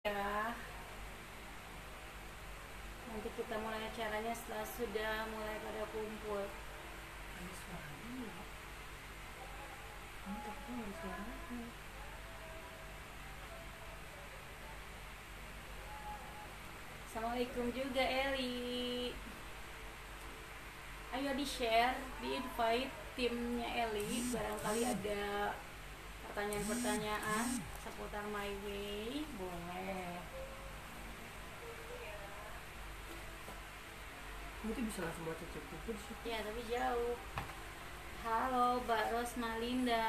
Ya, nanti kita mulai acaranya setelah sudah mulai pada kumpul. Ada suaranya. Kamu takutnya ada suaranya. Assalamualaikum juga Eli. Ayo di share, di invite timnya Eli. Barangkali ada pertanyaan-pertanyaan seputar My Way, boleh. Kamu tuh bisa langsung baca chat itu di situ. Ya, tapi jauh. Halo, Mbak Rosmalinda.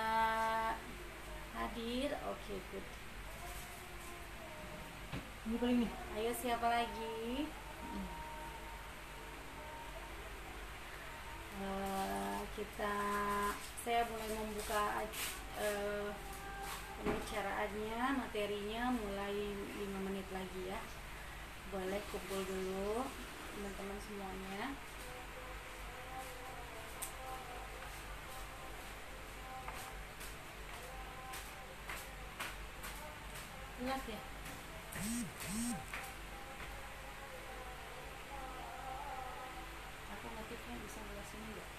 Hadir? Oke, good. Ini paling nih. Ayo, siapa lagi? Saya mulai membuka pembicaraannya, materinya mulai 5 menit lagi ya. Boleh kumpul dulu teman-teman semuanya. Jelas ya? Aku notifnya bisa jelas ini enggak?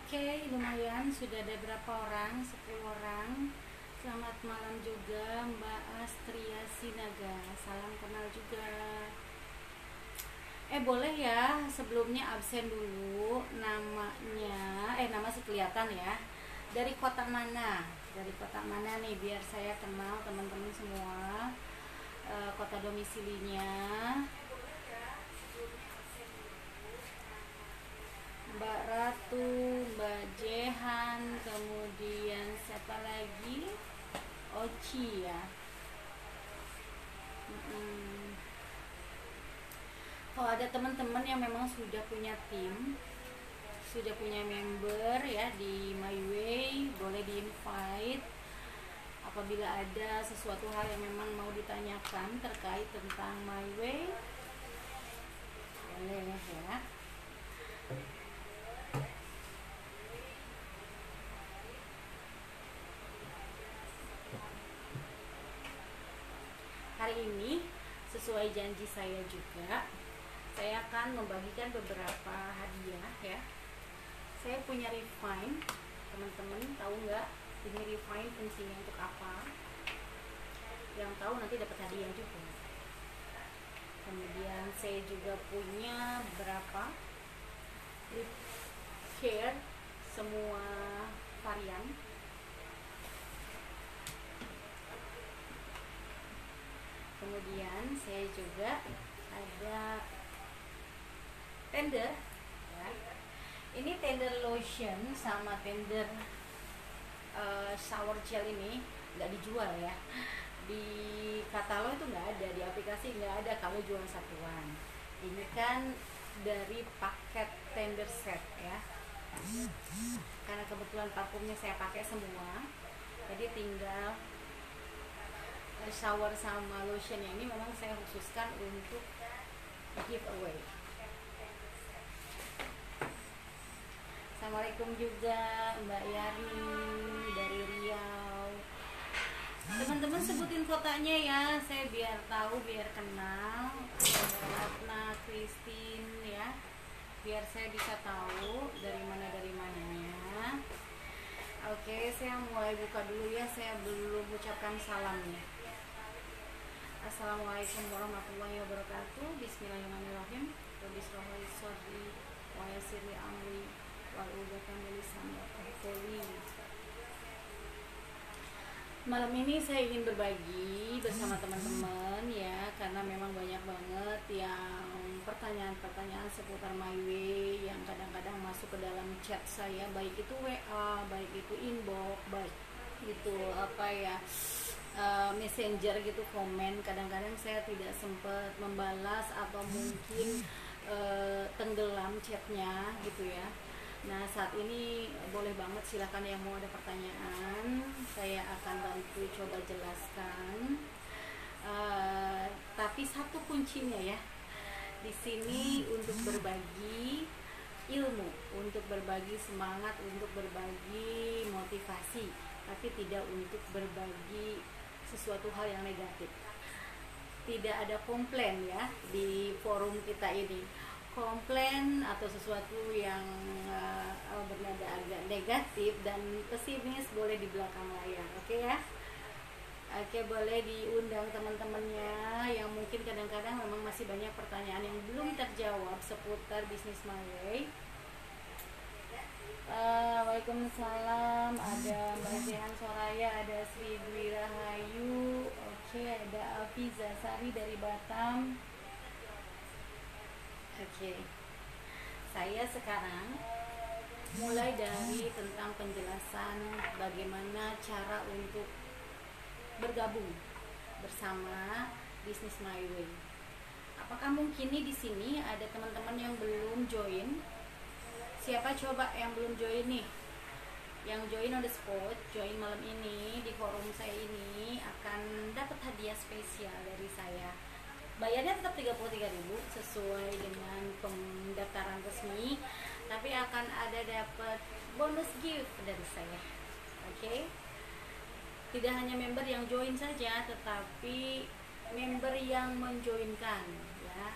Oke, lumayan sudah ada berapa orang? 10 orang. Selamat malam juga Mbak Astria Sinaga. Salam kenal juga. Boleh ya sebelumnya absen dulu namanya. Nama sih kelihatan ya. Dari kota mana? Dari kota mana nih biar saya kenal teman-teman semua. Kota domisilinya. Mbak Ratu, Mbak Jehan, kemudian siapa lagi? Oci ya. Kalau ada teman-teman yang memang sudah punya tim, sudah punya member ya di My Way, boleh di invite. Apabila ada sesuatu hal yang memang mau ditanyakan terkait tentang My Way, boleh ya. Hari ini sesuai janji saya juga, saya akan membagikan beberapa hadiah ya. Saya punya Refine, teman-teman tahu nggak ini Refine fungsinya untuk apa? Yang tahu nanti dapat hadiah juga. Kemudian saya juga punya beberapa lip care semua varian. Kemudian saya juga ada tender ya. Ini tender lotion sama tender shower gel ini nggak dijual ya. Di katalog itu nggak ada, di aplikasi nggak ada kalau jual satuan. Ini kan dari paket tender set ya. Karena kebetulan parfumnya saya pakai semua, jadi tinggal shower sama lotionnya ini memang saya khususkan untuk giveaway. Assalamualaikum juga Mbak Yani dari Riau. Teman-teman sebutin kotanya ya, saya biar tahu, biar kenal. Ratna, Christine ya, biar saya bisa tahu dari mananya. Oke, saya mulai buka dulu ya, saya belum ucapkan salamnya. Assalamualaikum warahmatullahi wabarakatuh. Bismillahirrahmanirrahim. Rabbi shrah li sadri wa yassir li amri wahlul 'uqdatam min lisani yafqahu qawli. Malam ini saya ingin berbagi bersama teman-teman ya, karena memang banyak banget yang pertanyaan-pertanyaan seputar My Way yang kadang-kadang masuk ke dalam chat saya, baik itu WA, baik itu inbox, baik itu messenger gitu, komen. Kadang-kadang saya tidak sempat membalas atau mungkin tenggelam chatnya gitu ya. Nah, saat ini boleh banget, silakan yang mau ada pertanyaan, saya akan bantu coba jelaskan. Tapi satu kuncinya ya, di sini untuk berbagi ilmu, untuk berbagi semangat, untuk berbagi motivasi, tapi tidak untuk berbagi sesuatu hal yang negatif. Tidak ada komplain ya di forum kita ini. Komplain atau sesuatu yang bernada agak negatif dan pesimis boleh di belakang layar, oke ya. Oke, boleh diundang teman-temannya yang mungkin kadang-kadang memang masih banyak pertanyaan yang belum terjawab seputar bisnis my way. Waalaikumsalam, ada Mbak Zehan Soraya, ada Sri Dwi Rahayu, oke, ada Afiza Sari dari Batam. Oke, saya sekarang mulai dari tentang penjelasan bagaimana cara untuk bergabung bersama Business My Way. Apakah mungkin nih di sini ada teman-teman yang belum join? Siapa coba yang belum join nih? Yang join on the spot, join malam ini di forum saya ini akan dapat hadiah spesial dari saya. Bayarnya tetap 33.000 sesuai dengan pendaftaran resmi, tapi akan ada dapat bonus gift dari saya. Oke? Tidak hanya member yang join saja, tetapi member yang menjoinkan ya.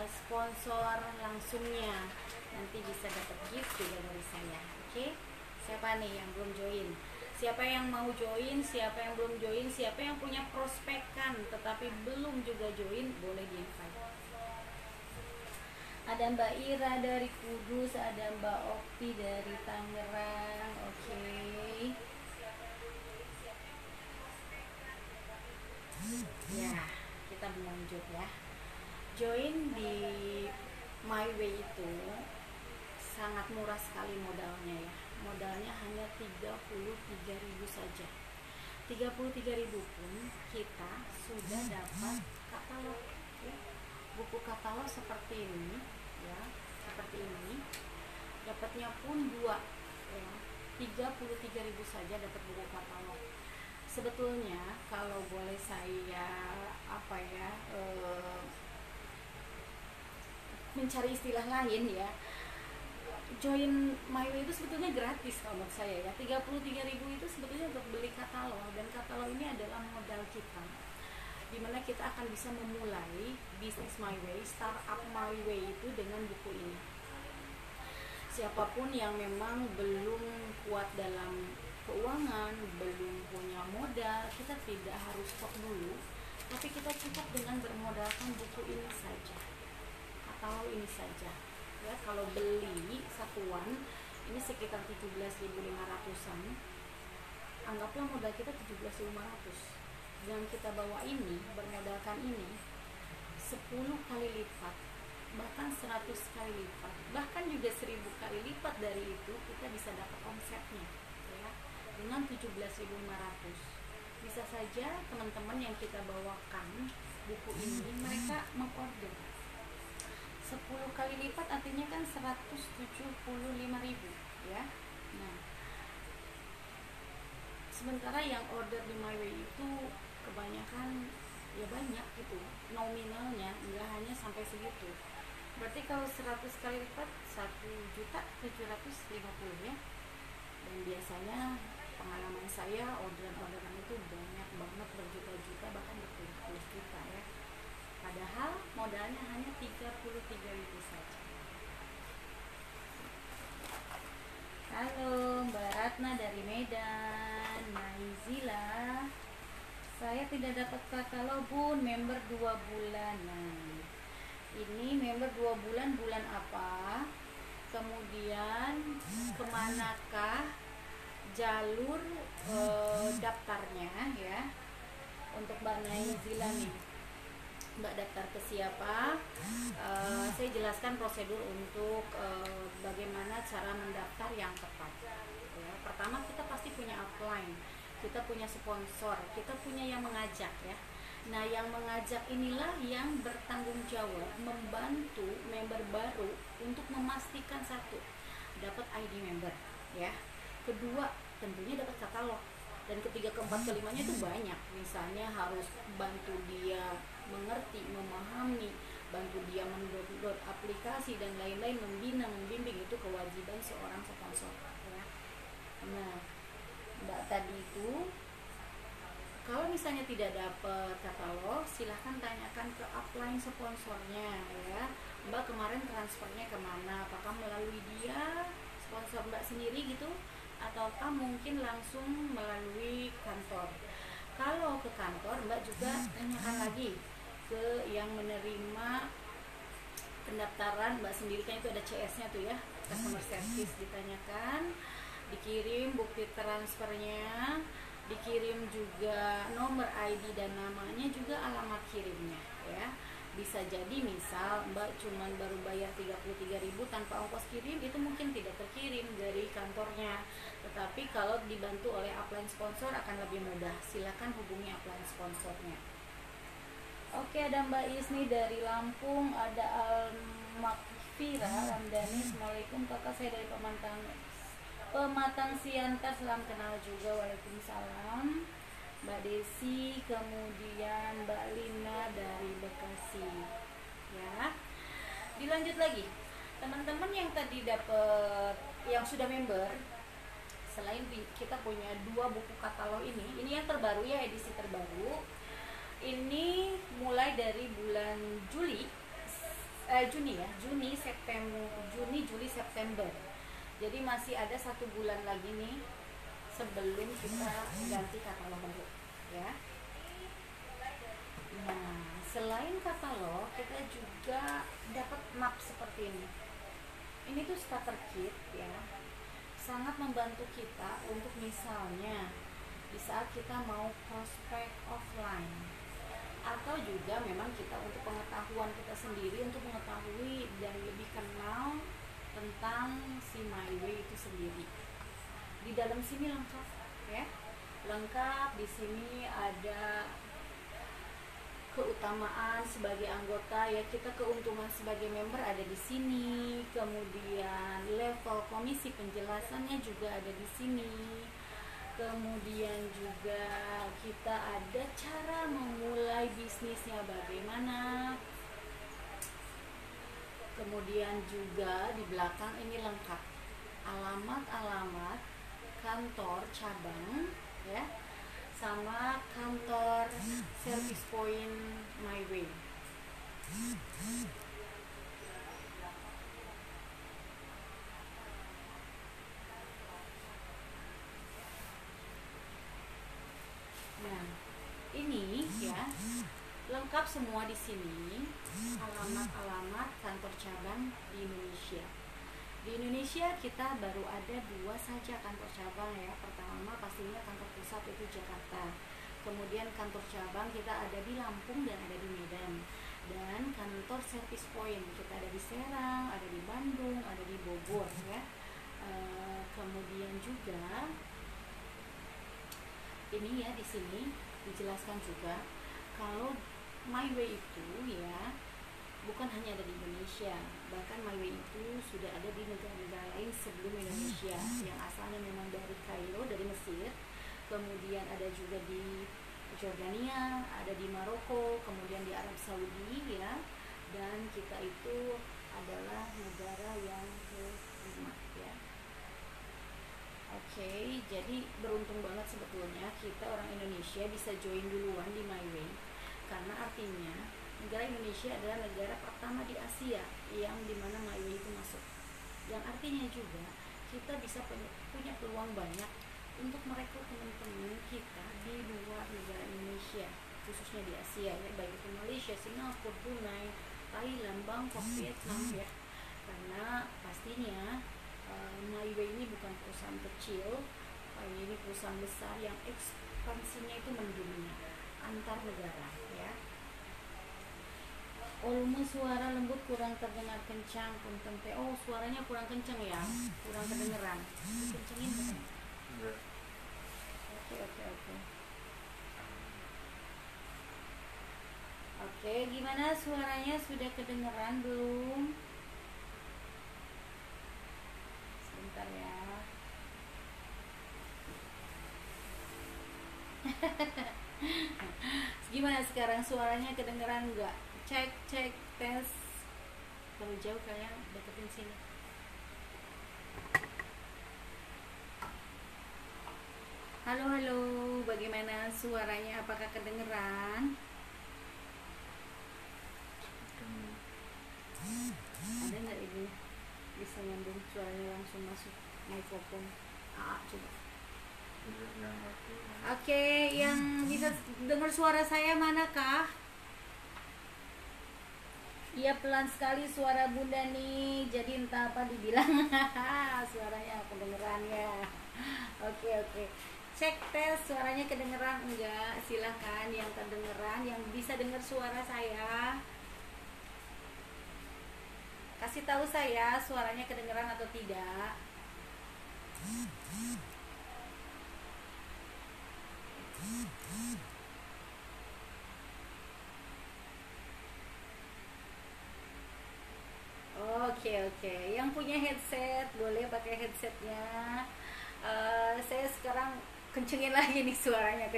Sponsor langsungnya nanti bisa dapat gift juga dari saya. Oke? Siapa nih yang belum join? Siapa yang mau join? Siapa yang belum join? Siapa yang punya prospekan tetapi belum juga join? Boleh di-invite. Ada Mbak Ira dari Kudus, ada Mbak Okti dari Tangerang. Oke. Ya, kita melanjut ya. Join di My Way itu sangat murah sekali modalnya ya. Modalnya hanya 33.000 saja. 33.000 pun kita sudah dapat katalog ya. Buku katalog seperti ini ya, seperti ini. Dapatnya pun 2 ya. 33.000 saja dapat buku katalog. Sebetulnya kalau boleh saya mencari istilah lain ya, join My Way itu sebetulnya gratis kalau menurut saya ya. 33.000 itu sebetulnya untuk beli katalog, dan katalog ini adalah modal kita, dimana kita akan bisa memulai bisnis My Way, startup My Way itu dengan buku ini. Siapapun yang memang belum kuat dalam keuangan, belum punya modal, kita tidak harus stok dulu, tapi kita cukup dengan bermodalkan buku ini saja, katalog ini saja ya. Kalau beli satuan ini sekitar 17.500-an, anggaplah modal kita 17.500, dan kita bawa ini, bermodalkan ini 10 kali lipat, bahkan 100 kali lipat, bahkan juga 1000 kali lipat dari itu, kita bisa dapat omsetnya ya, dengan 17.500. Bisa saja teman-teman yang kita bawakan buku ini, mereka mengorder 10 kali lipat, artinya kan 175.000 ya. Nah, sementara yang order di My Way itu kebanyakan ya banyak gitu, nominalnya nggak hanya sampai segitu. Berarti kalau 100 kali lipat 1.750.000 ya. Dan biasanya pengalaman saya, orderan-orderan itu banyak banget, berjuta-juta, bahkan berpuluh-puluh juta ya. Padahal modalnya hanya 33.000 saja. Halo Mbak Ratna dari Medan, Maizila. Saya tidak dapat katalog bun, member 2 bulan. Nah, ini member 2 bulan, bulan apa? Kemudian kemanakah jalur daftarnya ya? Untuk Mbak Naizila nih, Mbak daftar ke siapa? Saya jelaskan prosedur untuk bagaimana cara mendaftar yang tepat ya. Pertama, kita pasti punya upline, kita punya sponsor, kita punya yang mengajak ya. Nah, yang mengajak inilah yang bertanggung jawab membantu member baru untuk memastikan satu, dapat ID member ya. Kedua, tentunya dapat katalog. Dan ketiga, keempat, kelimanya itu banyak. Misalnya harus bantu dia mengerti, memahami, bantu dia mendownload aplikasi dan lain-lain, membina, membimbing, itu kewajiban seorang sponsor ya. Nah, Mbak tadi itu kalau misalnya tidak dapat katalog, silahkan tanyakan ke upline sponsornya ya. Mbak kemarin transfernya kemana? Apakah melalui dia, sponsor Mbak sendiri gitu? Ataukah mungkin langsung melalui kantor? Kalau ke kantor, Mbak juga tanyakan lagi ke yang menerima pendaftaran Mbak sendiri, kan itu ada CS-nya tuh ya, customer service, ditanyakan, dikirim bukti transfernya, dikirim juga nomor ID dan namanya, juga alamat kirimnya ya. Bisa jadi misal Mbak cuman baru bayar 33.000 tanpa ongkos kirim, itu mungkin tidak terkirim dari kantornya. Tetapi kalau dibantu oleh upline sponsor akan lebih mudah. Silakan hubungi upline sponsornya. Oke, ada Mbak Isni dari Lampung, ada Almakfira Ramdhani. Assalamualaikum kakak, saya dari Pematang Siantar, salam kenal juga. Waalaikumsalam. Mbak Desi, kemudian Mbak Lina dari Bekasi ya. Dilanjut lagi, teman-teman yang tadi dapat, yang sudah member, selain kita punya 2 buku katalog ini yang terbaru ya, edisi terbaru ini mulai dari bulan Juni ya, Juni, Juli, September. Jadi masih ada 1 bulan lagi nih sebelum kita ganti katalog baru ya. Nah, selain katalog, kita juga dapat map seperti ini. Ini tuh starter kit ya, sangat membantu kita untuk misalnya di saat kita mau prospek offline, atau juga memang kita untuk pengetahuan kita sendiri, untuk mengetahui dan lebih kenal tentang si MyWay itu sendiri. Di dalam sini lengkap ya, lengkap. Di sini ada keutamaan sebagai anggota ya, kita keuntungan sebagai member ada di sini, kemudian level komisi penjelasannya juga ada di sini, kemudian juga kita ada cara memulai bisnisnya bagaimana, kemudian juga di belakang ini lengkap alamat-alamat kantor cabang ya, sama kantor service point MyWay. Nah, ini ya lengkap semua di sini, alamat-alamat kantor cabang di Indonesia. Di Indonesia kita baru ada 2 saja kantor cabang ya. Pertama pastinya kantor pusat itu Jakarta. Kemudian kantor cabang kita ada di Lampung dan ada di Medan. Dan kantor service point kita ada di Serang, ada di Bandung, ada di Bogor ya. Kemudian juga ini ya, di sini dijelaskan juga kalau MyWay itu ya bukan hanya ada di Indonesia, bahkan MyWay itu sudah ada di negara-negara lain sebelum Indonesia, yang asalnya memang dari Kairo, dari Mesir, kemudian ada juga di Jordania, ada di Maroko, kemudian di Arab Saudi ya, dan kita itu adalah negara yang ke-5 ya. Oke, jadi beruntung banget sebetulnya kita orang Indonesia bisa join duluan di MyWay, karena artinya negara Indonesia adalah negara pertama di Asia yang dimana MyWay itu masuk, yang artinya juga kita bisa punya peluang banyak untuk merekrut teman-teman kita di luar negara Indonesia, khususnya di Asia ya, baik itu Malaysia, Singapura, Brunei, Thailand, Bangkok, Vietnam ya. Karena pastinya MyWay ini bukan perusahaan kecil, ini perusahaan besar yang ekspansinya itu mendunia antar negara ya. Olmu suara lembut kurang terdengar kencang, punten teh. Oh, suaranya kurang kencang ya, kurang kedengeran. Kencengin katanya. Oke. Oke, gimana suaranya, sudah kedengeran belum? Gimana sekarang, suaranya kedengeran nggak? Cek cek tes. Terlalu jauh kayak, deketin sini. Halo halo, bagaimana suaranya? Apakah kedengeran? Ada nggak ini bisa nyambung suaranya langsung masuk mikrofon? Coba. Oke, yang bisa dengar suara saya manakah? Iya, pelan sekali suara bunda nih, jadi entah apa dibilang. Suaranya kedengeran ya. Oke, cek tes, suaranya kedengeran enggak? Silahkan yang kedengeran, yang bisa dengar suara saya, kasih tahu saya suaranya kedengeran atau tidak. Oke, yang punya headset boleh pakai headsetnya. Saya sekarang kencengin lagi nih suaranya,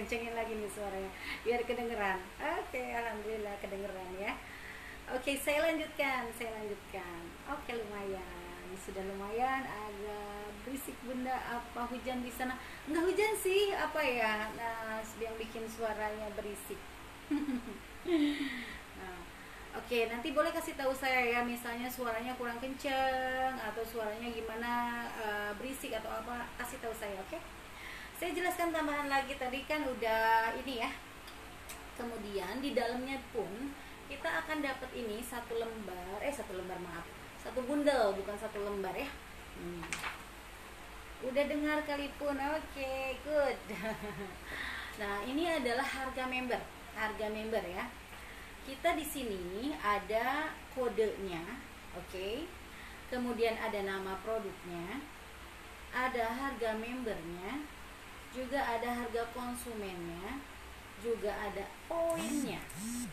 biar kedengeran. Oke, alhamdulillah kedengeran ya. Oke, saya lanjutkan. Oke, lumayan, sudah lumayan. Agak berisik bunda. Apa hujan di sana? Enggak hujan sih, apa ya? Nah, yang bikin suaranya berisik. Nah, oke, nanti boleh kasih tahu saya ya, misalnya suaranya kurang kenceng atau suaranya gimana, berisik atau apa, kasih tahu saya, oke? Saya jelaskan tambahan lagi, tadi kan udah ini ya. Kemudian di dalamnya pun kita akan dapat ini satu bundel, bukan satu lembar ya. Udah dengar kali pun, oke, good. Nah, ini adalah harga member ya. Kita di sini ada kodenya, oke. Kemudian ada nama produknya, ada harga membernya, juga ada harga konsumennya, juga ada poinnya.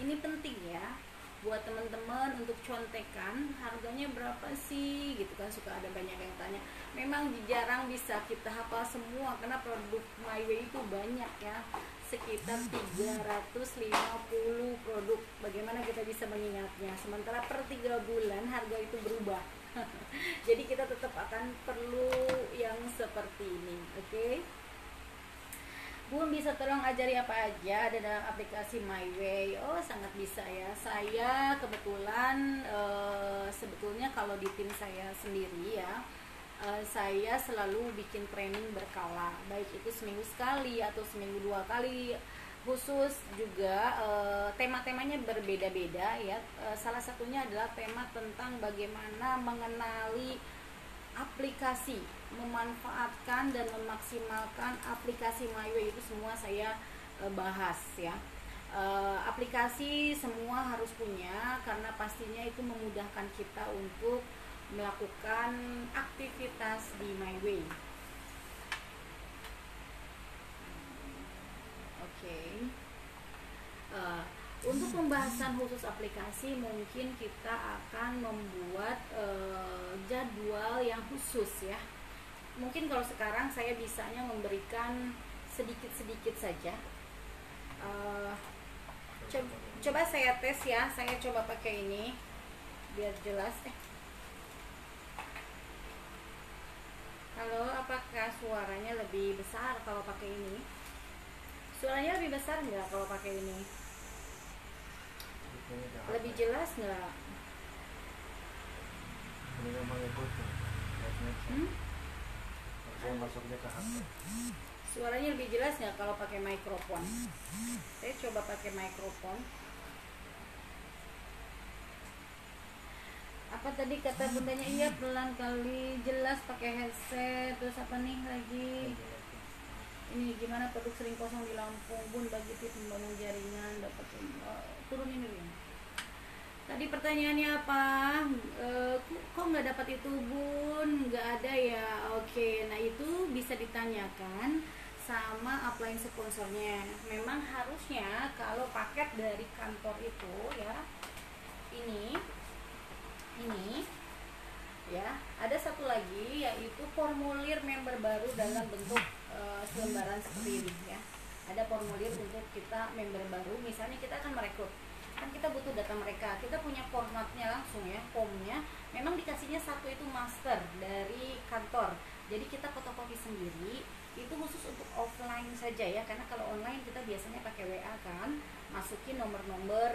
Ini penting ya buat teman-teman untuk contekan harganya berapa sih gitu kan, suka ada banyak yang tanya. Memang jarang bisa kita hafal semua karena produk MyWay itu banyak ya, sekitar 350 produk. Bagaimana kita bisa mengingatnya, sementara per 3 bulan harga itu berubah. Jadi kita tetap akan perlu yang seperti ini, oke? Bun, bisa tolong ajari apa aja ada dalam aplikasi MyWay? Oh, sangat bisa ya. Saya kebetulan sebetulnya kalau di tim saya sendiri ya, saya selalu bikin training berkala, baik itu seminggu sekali atau seminggu 2 kali. Khusus juga tema-temanya berbeda-beda ya. Salah satunya adalah tema tentang bagaimana mengenali aplikasi, memanfaatkan dan memaksimalkan aplikasi MyWay. Itu semua saya bahas ya. Aplikasi semua harus punya karena pastinya itu memudahkan kita untuk melakukan aktivitas di MyWay. Oke. Untuk pembahasan khusus aplikasi mungkin kita akan membuat jadwal yang khusus ya. Mungkin kalau sekarang saya bisanya memberikan sedikit-sedikit saja. Coba saya tes ya, saya coba pakai ini biar jelas. Halo, apakah suaranya lebih besar kalau pakai ini? Suaranya lebih besar nggak kalau pakai ini? Lebih jelas nggak? Masuknya ke HP. Suaranya lebih jelas nggak kalau pakai mikrofon? Saya coba pakai mikrofon. Apa tadi kata bundanya? Iya, pelan kali, jelas pakai headset. Terus apa nih lagi? Ini gimana produk sering kosong di Lampung, Bun, bagi tips membangun jaringan, dapat turunin dulu. Tadi pertanyaannya apa? Kok nggak dapat itu, Bun? Nggak ada ya? Oke, nah itu bisa ditanyakan sama upline sponsornya. Memang harusnya kalau paket dari kantor itu ya, ini ya, ada satu lagi yaitu formulir member baru dalam bentuk selembaran seperti ini ya. ada formulir untuk kita member baru. Misalnya kita akan merekrut, kan kita butuh data mereka, kita punya formatnya langsung ya, formnya memang dikasihnya satu itu master dari kantor, jadi kita fotokopi sendiri. Itu khusus untuk offline saja ya, karena kalau online kita biasanya pakai WA kan, masukin nomor-nomor,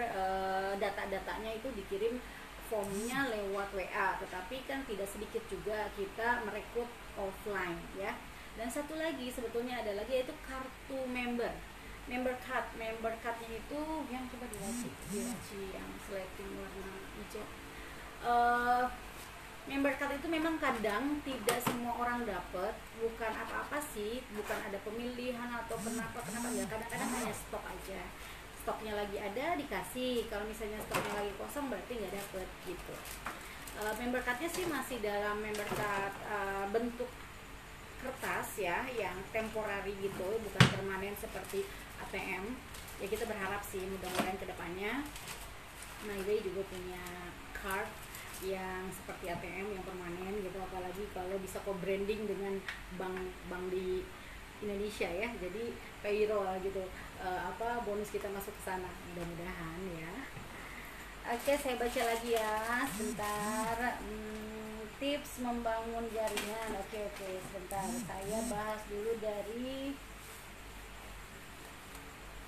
data-datanya itu dikirim formnya lewat WA, tetapi kan tidak sedikit juga kita merekrut offline ya. Dan satu lagi sebetulnya ada lagi, yaitu kartu member cardnya itu yang coba diraci yang selecting warna hijau. Member card itu memang kadang tidak semua orang dapat, bukan apa-apa sih, bukan ada pemilihan atau kenapa ya, kadang-kadang hanya stok aja, stoknya lagi ada dikasih, kalau misalnya stoknya lagi kosong berarti nggak dapet gitu. Member cardnya sih masih dalam member card bentuk kertas ya, yang temporary gitu, bukan permanen seperti ATM ya. Kita berharap sih mudah-mudahan kedepannya MyWay juga punya card yang seperti ATM yang permanen gitu, apalagi kalau bisa co-branding dengan bank di Indonesia ya, jadi payroll gitu, bonus kita masuk ke sana, mudah-mudahan ya. Oke, saya baca lagi ya sebentar. Tips membangun jaringan. Oke, sebentar, saya bahas dulu dari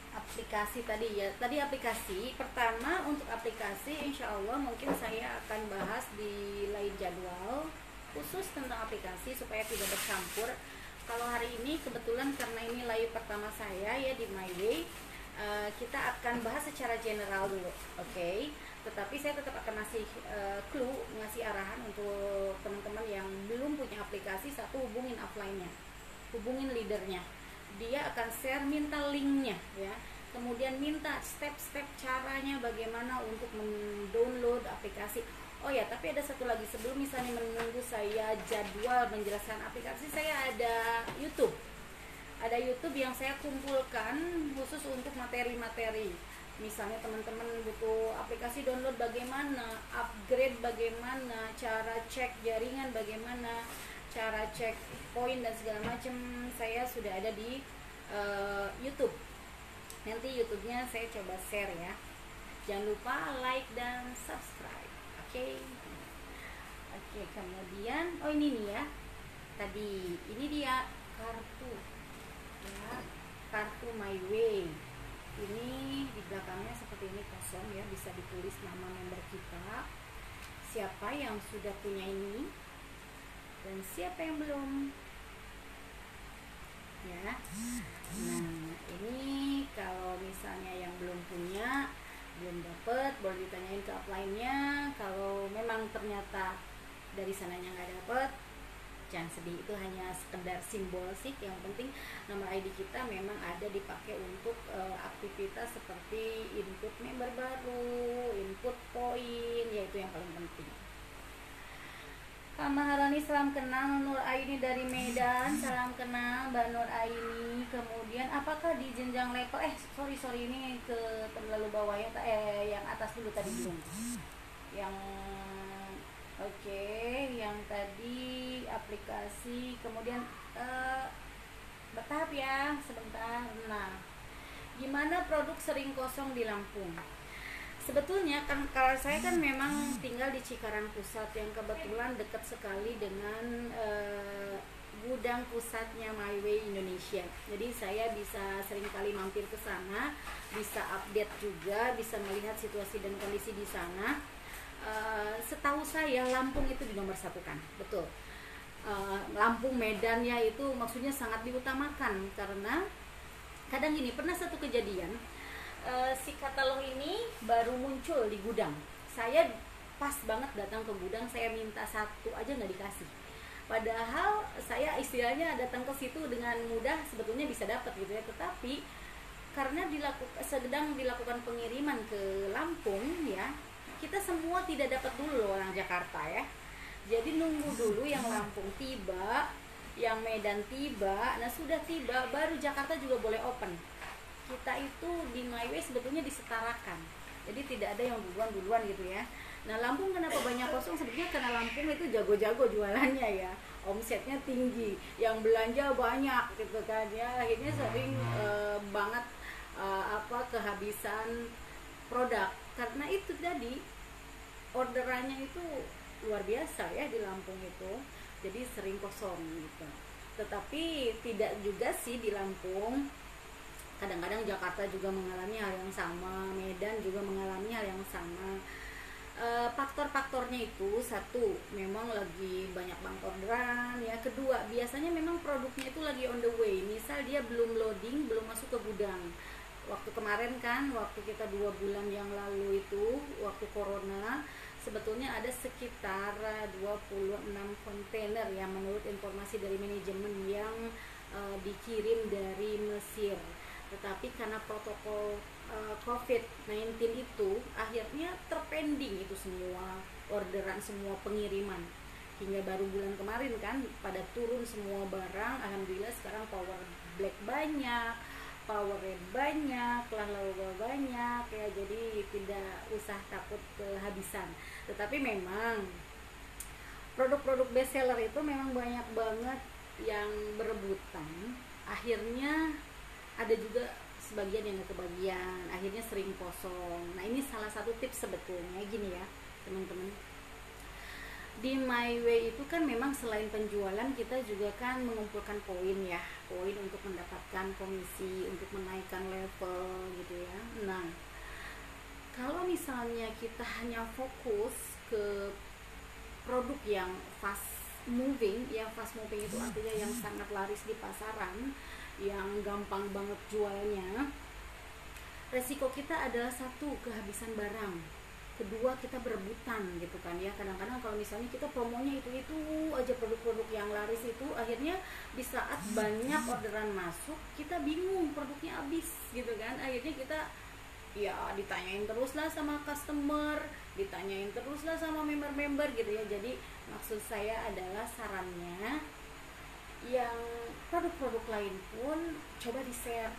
aplikasi tadi ya. Tadi aplikasi pertama, untuk aplikasi insya Allah mungkin saya akan bahas di lain jadwal khusus tentang aplikasi supaya tidak bercampur. Kalau hari ini kebetulan karena ini live pertama saya ya di MyWay, kita akan bahas secara general dulu, oke? Tetapi saya tetap akan ngasih clue, ngasih arahan untuk teman-teman yang belum punya aplikasi. Satu, hubungin offline-nya, hubungin leadernya, dia akan share, minta linknya ya, kemudian minta step-step caranya bagaimana untuk mendownload aplikasi. Oh ya, tapi ada satu lagi, sebelum misalnya menunggu saya jadwal menjelaskan aplikasi, saya ada YouTube yang saya kumpulkan khusus untuk materi-materi. Misalnya teman-teman butuh aplikasi download bagaimana, upgrade bagaimana, cara cek jaringan bagaimana, cara cek poin dan segala macam, saya sudah ada di YouTube. Nanti YouTube-nya saya coba share ya. Jangan lupa like dan subscribe. Oke, kemudian ini nih ya. Tadi ini dia kartu ya, kartu MyWay. Ini di belakangnya seperti ini kosong ya, bisa ditulis nama member kita, siapa yang sudah punya ini dan siapa yang belum ya. Nah, ini kalau misalnya yang belum punya, belum dapat, boleh ditanyain ke upline-nya. Kalau memang ternyata dari sananya nggak dapat, jangan sedih, itu hanya sekedar simbol sih. Yang penting nomor ID kita memang ada dipakai untuk aktivitas seperti input member baru, input poin, yaitu yang paling penting. Kak Maharani, salam kenal. Nur Aini dari Medan, salam kenal Mbak Nur Aini. Kemudian apakah di jenjang level sorry ini ke terlalu bawah ya, yang atas dulu tadi belum. Yang yang tadi aplikasi, kemudian bertahap ya, sebentar. Nah, gimana produk sering kosong di Lampung? Sebetulnya kan kalau saya kan memang tinggal di Cikarang Pusat, yang kebetulan dekat sekali dengan gudang pusatnya MyWay Indonesia. Jadi saya bisa seringkali mampir ke sana, bisa update juga, bisa melihat situasi dan kondisi di sana. Setahu saya Lampung itu di nomor satu kan, betul. Lampung, Medan ya, itu maksudnya sangat diutamakan, karena kadang gini, pernah satu kejadian, si katalog ini baru muncul di gudang. Saya pas banget datang ke gudang, saya minta satu aja nggak dikasih. Padahal saya istilahnya datang ke situ dengan mudah, sebetulnya bisa dapat gitu ya. Tetapi karena sedang dilakukan pengiriman ke Lampung ya, kita semua tidak dapat dulu orang Jakarta ya. Jadi nunggu dulu yang Lampung tiba, yang Medan tiba. Nah sudah tiba, baru Jakarta juga boleh open. Kita itu di MyWay sebetulnya disetarakan, jadi tidak ada yang duluan gitu ya. Nah Lampung kenapa banyak kosong? Sebenarnya karena Lampung itu jago-jago jualannya ya. omsetnya tinggi, yang belanja banyak gitu kan ya, akhirnya sering banget kehabisan produk karena itu tadi orderannya itu luar biasa ya di Lampung itu, jadi sering kosong gitu. Tetapi tidak juga sih di Lampung, kadang-kadang Jakarta juga mengalami hal yang sama, Medan juga mengalami hal yang sama. Faktor-faktornya itu satu, memang lagi banyak banget orderan ya. Kedua, biasanya memang produknya itu lagi on the way, misal dia belum loading, belum masuk ke gudang. Waktu kemarin kan, waktu kita 2 bulan yang lalu itu, waktu corona, sebetulnya ada sekitar 26 kontainer ya menurut informasi dari manajemen yang dikirim dari Mesir. Tetapi karena protokol COVID-19 itu akhirnya terpending itu semua orderan, semua pengiriman, hingga baru bulan kemarin kan pada turun semua barang. Alhamdulillah sekarang power black banyak, power red banyak, lalu banyak ya, jadi tidak usah takut kehabisan. Tetapi memang produk-produk best seller itu memang banyak banget yang berebutan, akhirnya ada juga sebagian yang kebagian, akhirnya sering kosong. Nah ini salah satu tips sebetulnya, gini ya teman-teman, di My Way itu kan memang selain penjualan kita juga kan mengumpulkan poin ya, poin untuk mendapatkan komisi, untuk menaikkan level gitu ya. Nah kalau misalnya kita hanya fokus ke produk yang fast moving, yang fast moving itu artinya yang sangat laris di pasaran, yang gampang banget jualnya, resiko kita adalah satu, kehabisan barang. Kedua, kita berebutan gitu kan ya. Kadang-kadang kalau misalnya kita promonya itu aja produk-produk yang laris itu, akhirnya di saat banyak orderan masuk kita bingung, produknya habis gitu kan. Akhirnya kita ya ditanyain terus lah sama customer, ditanyain terus lah sama member-member gitu ya. Jadi maksud saya adalah sarannya, yang produk-produk lain pun coba di share,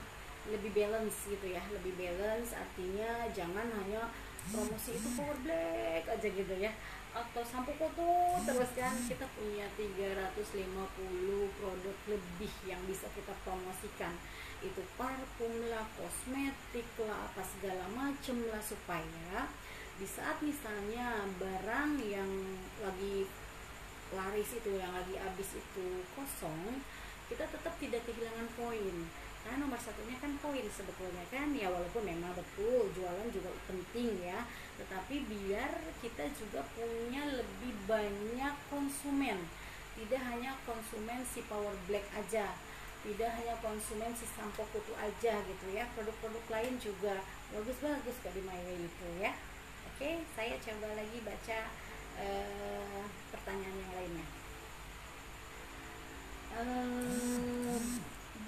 lebih balance gitu ya, lebih balance artinya jangan hanya promosi itu power black aja gitu ya, atau sampo koto terus kan. Kita punya 350 produk lebih yang bisa kita promosikan, itu parfum lah, kosmetik lah, apa segala macem lah, supaya di saat misalnya barang yang lagi laris itu, yang lagi habis itu kosong, kita tetap tidak kehilangan poin. Karena nomor satunya kan poin sebetulnya kan ya, walaupun memang betul jualan juga penting ya, tetapi biar kita juga punya lebih banyak konsumen, tidak hanya konsumen si power black aja, tidak hanya konsumen si sampo kutu aja gitu ya, produk-produk lain juga bagus-bagus kok di My Way itu ya. Oke, saya coba lagi baca pertanyaan yang lainnya.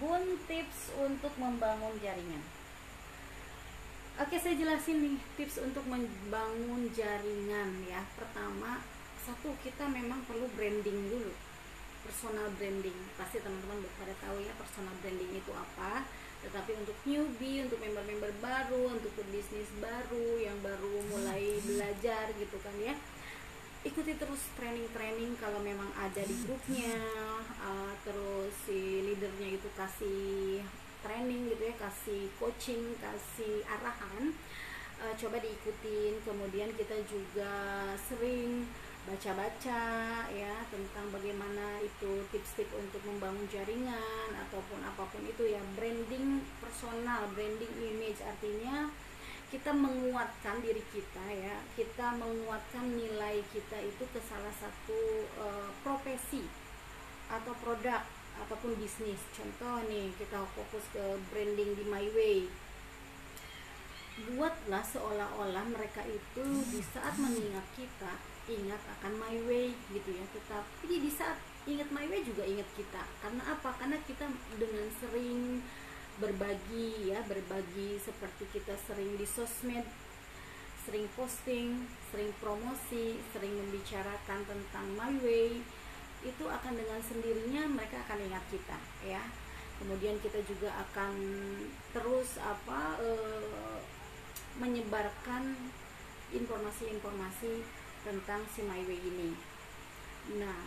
Bun, tips untuk membangun jaringan. Oke, saya jelasin nih tips untuk membangun jaringan ya. Pertama, satu, kita memang perlu branding dulu, personal branding. Pasti teman-teman pada tahu ya personal branding itu apa. Tetapi untuk newbie, untuk member-member baru, untuk pebisnis baru yang baru mulai belajar gitu kan ya, ikuti terus training-training kalau memang ada di grupnya, terus si leadernya itu kasih training gitu ya, kasih coaching, kasih arahan, coba diikutin. Kemudian kita juga sering baca-baca ya tentang bagaimana itu tips-tips untuk membangun jaringan ataupun apapun itu ya, branding personal, branding image, artinya kita menguatkan diri kita ya, kita menguatkan nilai kita itu ke salah satu profesi atau produk ataupun bisnis. Contoh nih, kita fokus ke branding di My Way, buatlah seolah-olah mereka itu di saat mengingat kita ingat akan My Way gitu ya, tetapi di saat ingat My Way juga ingat kita. Karena apa? Karena kita dengan sering berbagi ya, berbagi seperti kita sering di sosmed, sering posting, sering promosi, sering membicarakan tentang My Way, itu akan dengan sendirinya mereka akan ingat kita ya. Kemudian kita juga akan terus menyebarkan informasi-informasi tentang si My Way ini. Nah,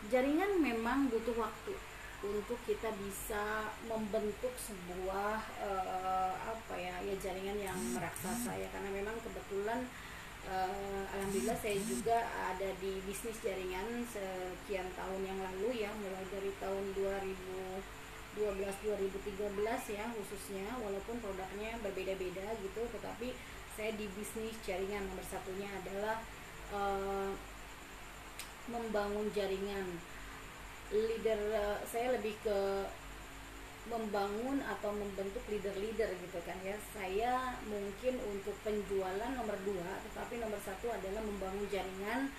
Jaringan memang butuh waktu untuk kita bisa membentuk sebuah apa ya, ya jaringan yang meraksasa ya, karena memang kebetulan alhamdulillah saya juga ada di bisnis jaringan sekian tahun yang lalu ya, mulai dari tahun 2012 2013 ya khususnya, walaupun produknya berbeda-beda gitu, tetapi saya di bisnis jaringan. Nomor satunya adalah membangun jaringan leader. Saya lebih ke membangun atau membentuk leader-leader gitu kan ya. Saya mungkin untuk penjualan nomor 2, tetapi nomor 1 adalah membangun jaringan,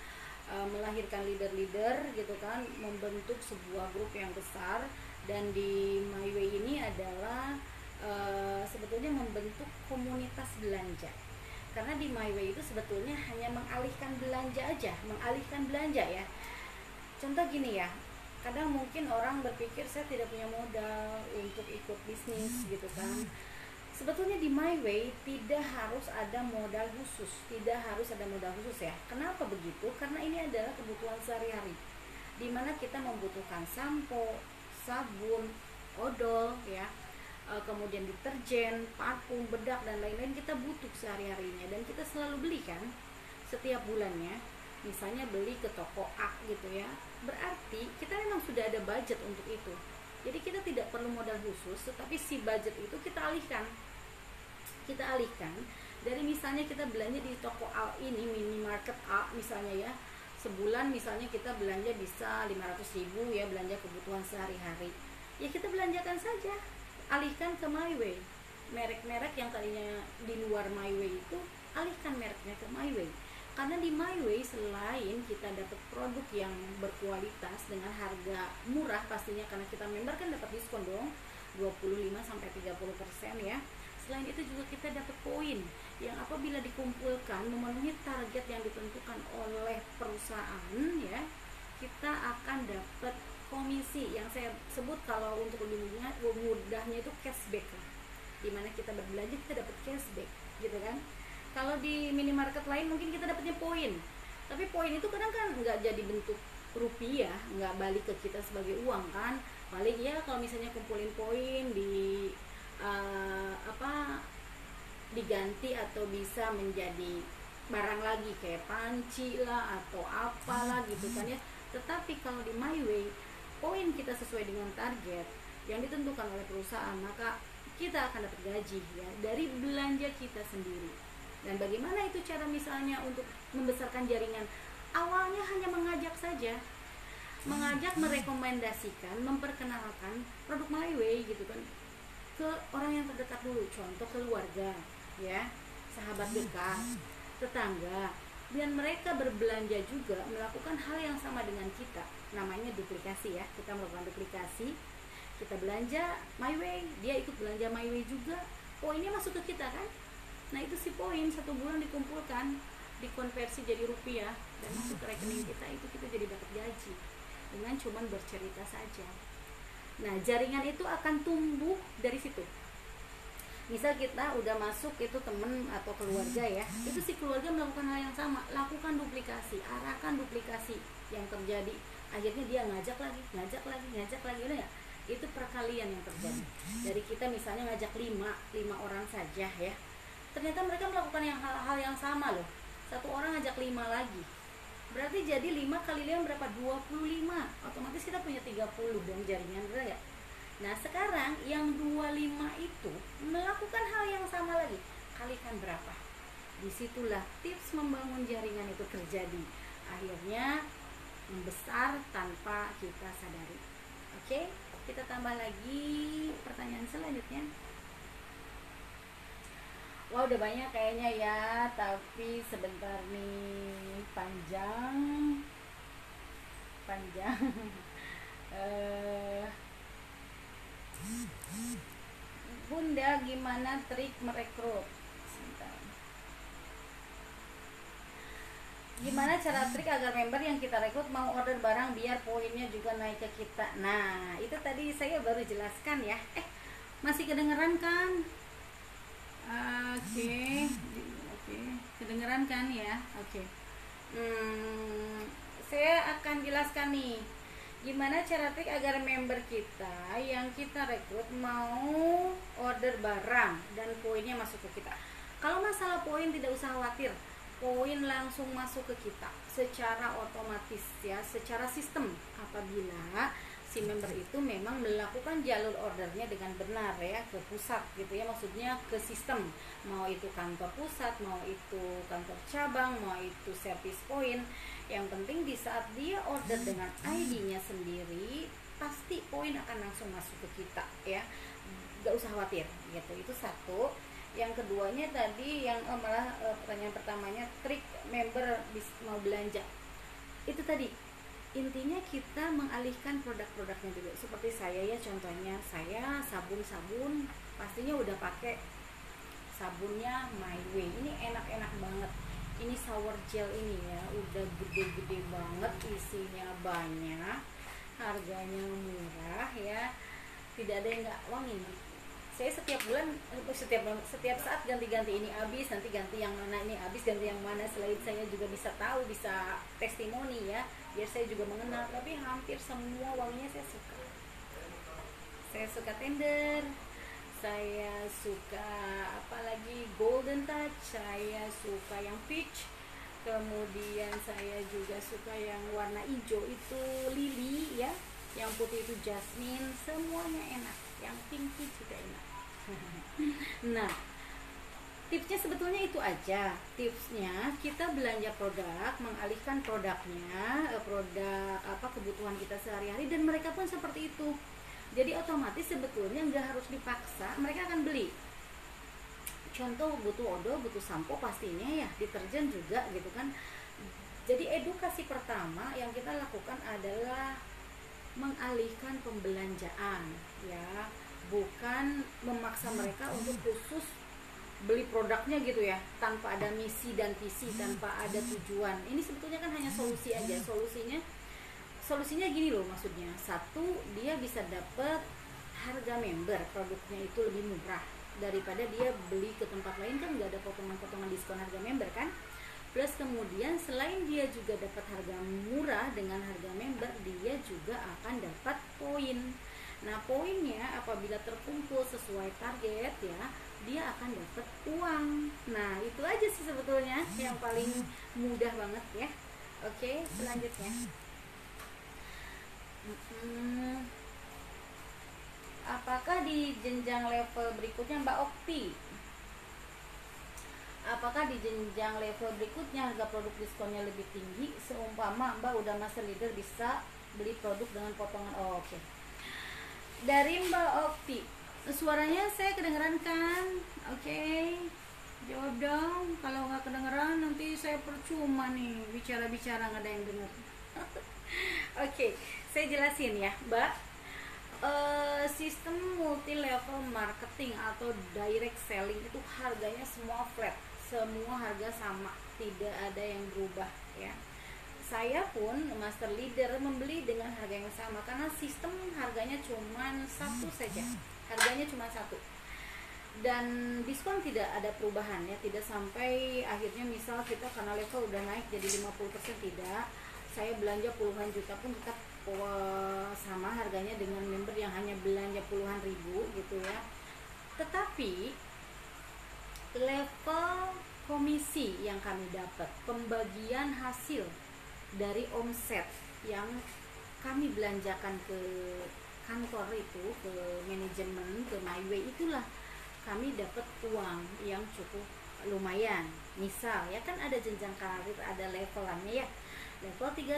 melahirkan leader-leader gitu kan, membentuk sebuah grup yang besar. Dan di My Way ini adalah sebetulnya membentuk komunitas belanja, karena di My Way itu sebetulnya hanya mengalihkan belanja ya. Contoh gini ya, kadang mungkin orang berpikir saya tidak punya modal untuk ikut bisnis gitu kan. Sebetulnya di My Way tidak harus ada modal khusus, ya. Kenapa begitu? Karena ini adalah kebutuhan sehari-hari, dimana kita membutuhkan sampo, sabun, odol ya, kemudian deterjen, parfum, bedak dan lain-lain, kita butuh sehari-harinya dan kita selalu beli kan setiap bulannya. Misalnya beli ke toko A gitu ya, berarti kita memang sudah ada budget untuk itu. Jadi kita tidak perlu modal khusus, tetapi si budget itu kita alihkan dari misalnya kita belanja di toko A ini, minimarket A misalnya ya, sebulan misalnya kita belanja bisa 500.000 ya, belanja kebutuhan sehari-hari ya, kita belanjakan saja, alihkan ke My Way. Merek-merek yang tadinya di luar My Way itu alihkan mereknya ke My Way, karena di My Way selain kita dapat produk yang berkualitas dengan harga murah pastinya, karena kita member kan dapat diskon dong 25-30% ya. Selain itu juga kita dapat poin yang apabila dikumpulkan memenuhi target yang ditentukan oleh perusahaan ya, kita akan dapat komisi yang saya sebut kalau untuk lebih mudahnya itu cashback lah, dimana kita berbelanja kita dapat cashback gitu kan. Kalau di minimarket lain mungkin kita dapatnya poin, tapi poin itu kadang kan nggak jadi bentuk rupiah, nggak balik ke kita sebagai uang kan. Paling ya kalau misalnya kumpulin poin di diganti atau bisa menjadi barang lagi kayak panci lah atau apalah gitu kan ya. Tetapi kalau di My Way, poin kita sesuai dengan target yang ditentukan oleh perusahaan, maka kita akan dapat gaji ya dari belanja kita sendiri. Dan bagaimana itu cara misalnya untuk membesarkan jaringan? Awalnya hanya mengajak saja, merekomendasikan, memperkenalkan produk My Way gitu kan ke orang yang terdekat dulu, contoh keluarga ya, sahabat dekat, tetangga, dan mereka berbelanja juga melakukan hal yang sama dengan kita, namanya duplikasi ya. Kita melakukan duplikasi, kita belanja My Way, dia ikut belanja My Way juga, poinnya masuk ke kita kan. Nah itu si poin 1 bulan dikumpulkan, dikonversi jadi rupiah dan masuk ke rekening kita, itu kita jadi dapat gaji dengan cuman bercerita saja. Nah jaringan itu akan tumbuh dari situ. Misal kita udah masuk itu temen atau keluarga ya, itu si keluarga melakukan hal yang sama, lakukan duplikasi, arahkan duplikasi yang terjadi, akhirnya dia ngajak lagi, udah ya, itu perkalian yang terjadi. Dari kita misalnya ngajak 5 orang saja ya, ternyata mereka melakukan hal yang sama loh, 1 orang ngajak 5 lagi, berarti jadi 5 kali 5 berapa? 25, otomatis kita punya 30 dong jaringan, bener ya? Nah sekarang yang 25 itu melakukan hal yang sama lagi, kalikan berapa? Disitulah tips membangun jaringan itu terjadi, akhirnya membesar tanpa kita sadari. Oke, kita tambah lagi pertanyaan selanjutnya. Wah udah banyak kayaknya ya, tapi sebentar nih, panjang. Bunda, gimana trik merekrut? Sebentar. Gimana cara trik agar member yang kita rekrut mau order barang biar poinnya juga naik ke kita? Nah itu tadi saya baru jelaskan ya. Masih kedengeran kan? Oke, kedengeran kan ya? Oke. Saya akan jelaskan nih. Gimana cara trik agar member kita yang kita rekrut mau order barang dan poinnya masuk ke kita? Kalau masalah poin tidak usah khawatir, poin langsung masuk ke kita secara otomatis ya, secara sistem apabila si member itu memang melakukan jalur ordernya dengan benar ya, ke pusat gitu ya, maksudnya ke sistem, mau itu kantor pusat, mau itu kantor cabang, mau itu service point. Yang penting di saat dia order dengan ID-nya sendiri, pasti poin akan langsung masuk ke kita ya, gak usah khawatir gitu. Itu satu. Yang keduanya tadi yang pertanyaan pertamanya, trik member mau belanja, itu tadi intinya kita mengalihkan produk-produknya dulu. Seperti saya ya, contohnya saya sabun pastinya udah pakai sabunnya My Way, ini enak-enak banget. Ini shower gel ini ya, udah gede-gede banget, isinya banyak, harganya murah ya, tidak ada yang nggak wangi. Saya setiap bulan, setiap saat ganti-ganti, ini habis, nanti ganti yang mana, ini habis, ganti yang mana. Selain saya juga bisa tahu, bisa testimoni ya, biar saya juga mengenal. Tapi hampir semua wanginya saya suka. Saya suka Tender, saya suka apalagi Golden Touch, saya suka yang peach, kemudian saya juga suka yang warna hijau itu Lily ya, yang putih itu Jasmine, semuanya enak, yang pinky juga enak. Nah, tipsnya sebetulnya itu aja. Tipsnya kita belanja produk, mengalihkan produknya, produk kebutuhan kita sehari-hari, dan mereka pun seperti itu. Jadi otomatis sebetulnya nggak harus dipaksa, mereka akan beli. Contoh butuh odo, butuh sampo pastinya ya, deterjen juga gitu kan. Jadi edukasi pertama yang kita lakukan adalah mengalihkan pembelanjaan ya, bukan memaksa mereka untuk khusus beli produknya gitu ya, tanpa ada misi dan visi, tanpa ada tujuan. Ini sebetulnya kan hanya solusi aja. Solusinya gini loh, maksudnya satu, dia bisa dapat harga member, produknya itu lebih murah daripada dia beli ke tempat lain, kan nggak ada potongan-potongan diskon harga member kan. Plus kemudian selain dia juga dapat harga murah dengan harga member, dia juga akan dapat poin. Nah, poinnya apabila terkumpul sesuai target ya, dia akan dapat uang. Nah, itu aja sih sebetulnya yang paling mudah banget ya. Oke, selanjutnya. Apakah di jenjang level berikutnya, Mbak Okti? Apakah di jenjang level berikutnya harga produk diskonnya lebih tinggi? Seumpama Mbak udah master leader, bisa beli produk dengan potongan. Oh, oke. Dari Mbak Okti, suaranya saya kedengeran kan? Oke. Jawab dong. Kalau nggak kedengeran nanti saya percuma nih bicara-bicara, nggak ada yang dengar. Oke, saya jelasin ya, Mbak. Sistem multi level marketing atau direct selling itu harganya semua flat, semua harga sama, tidak ada yang berubah ya. Saya pun master leader membeli dengan harga yang sama karena sistem harganya cuma satu saja, harganya cuma satu, dan diskon tidak ada perubahan ya, tidak sampai akhirnya misal kita karena level udah naik jadi 50%, tidak. Saya belanja puluhan juta pun tetap sama harganya dengan member yang hanya belanja puluhan ribu gitu ya. Tetapi level komisi yang kami dapat, pembagian hasil dari omset yang kami belanjakan ke kantor itu, ke manajemen, ke My Way, itulah kami dapat uang yang cukup lumayan. Misal ya kan ada jenjang karir, ada levelannya ya, level 3%,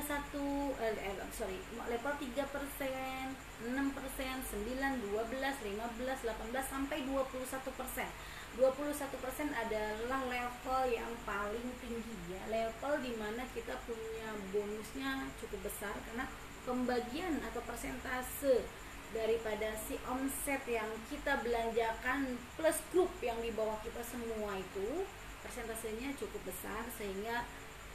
level 3%, 6%, 9, 12, 15, 18 sampai 21%. 21% adalah level yang paling tinggi ya, level dimana kita punya bonusnya cukup besar karena pembagian atau persentase daripada si omset yang kita belanjakan plus grup yang di bawah kita semua itu persentasenya cukup besar, sehingga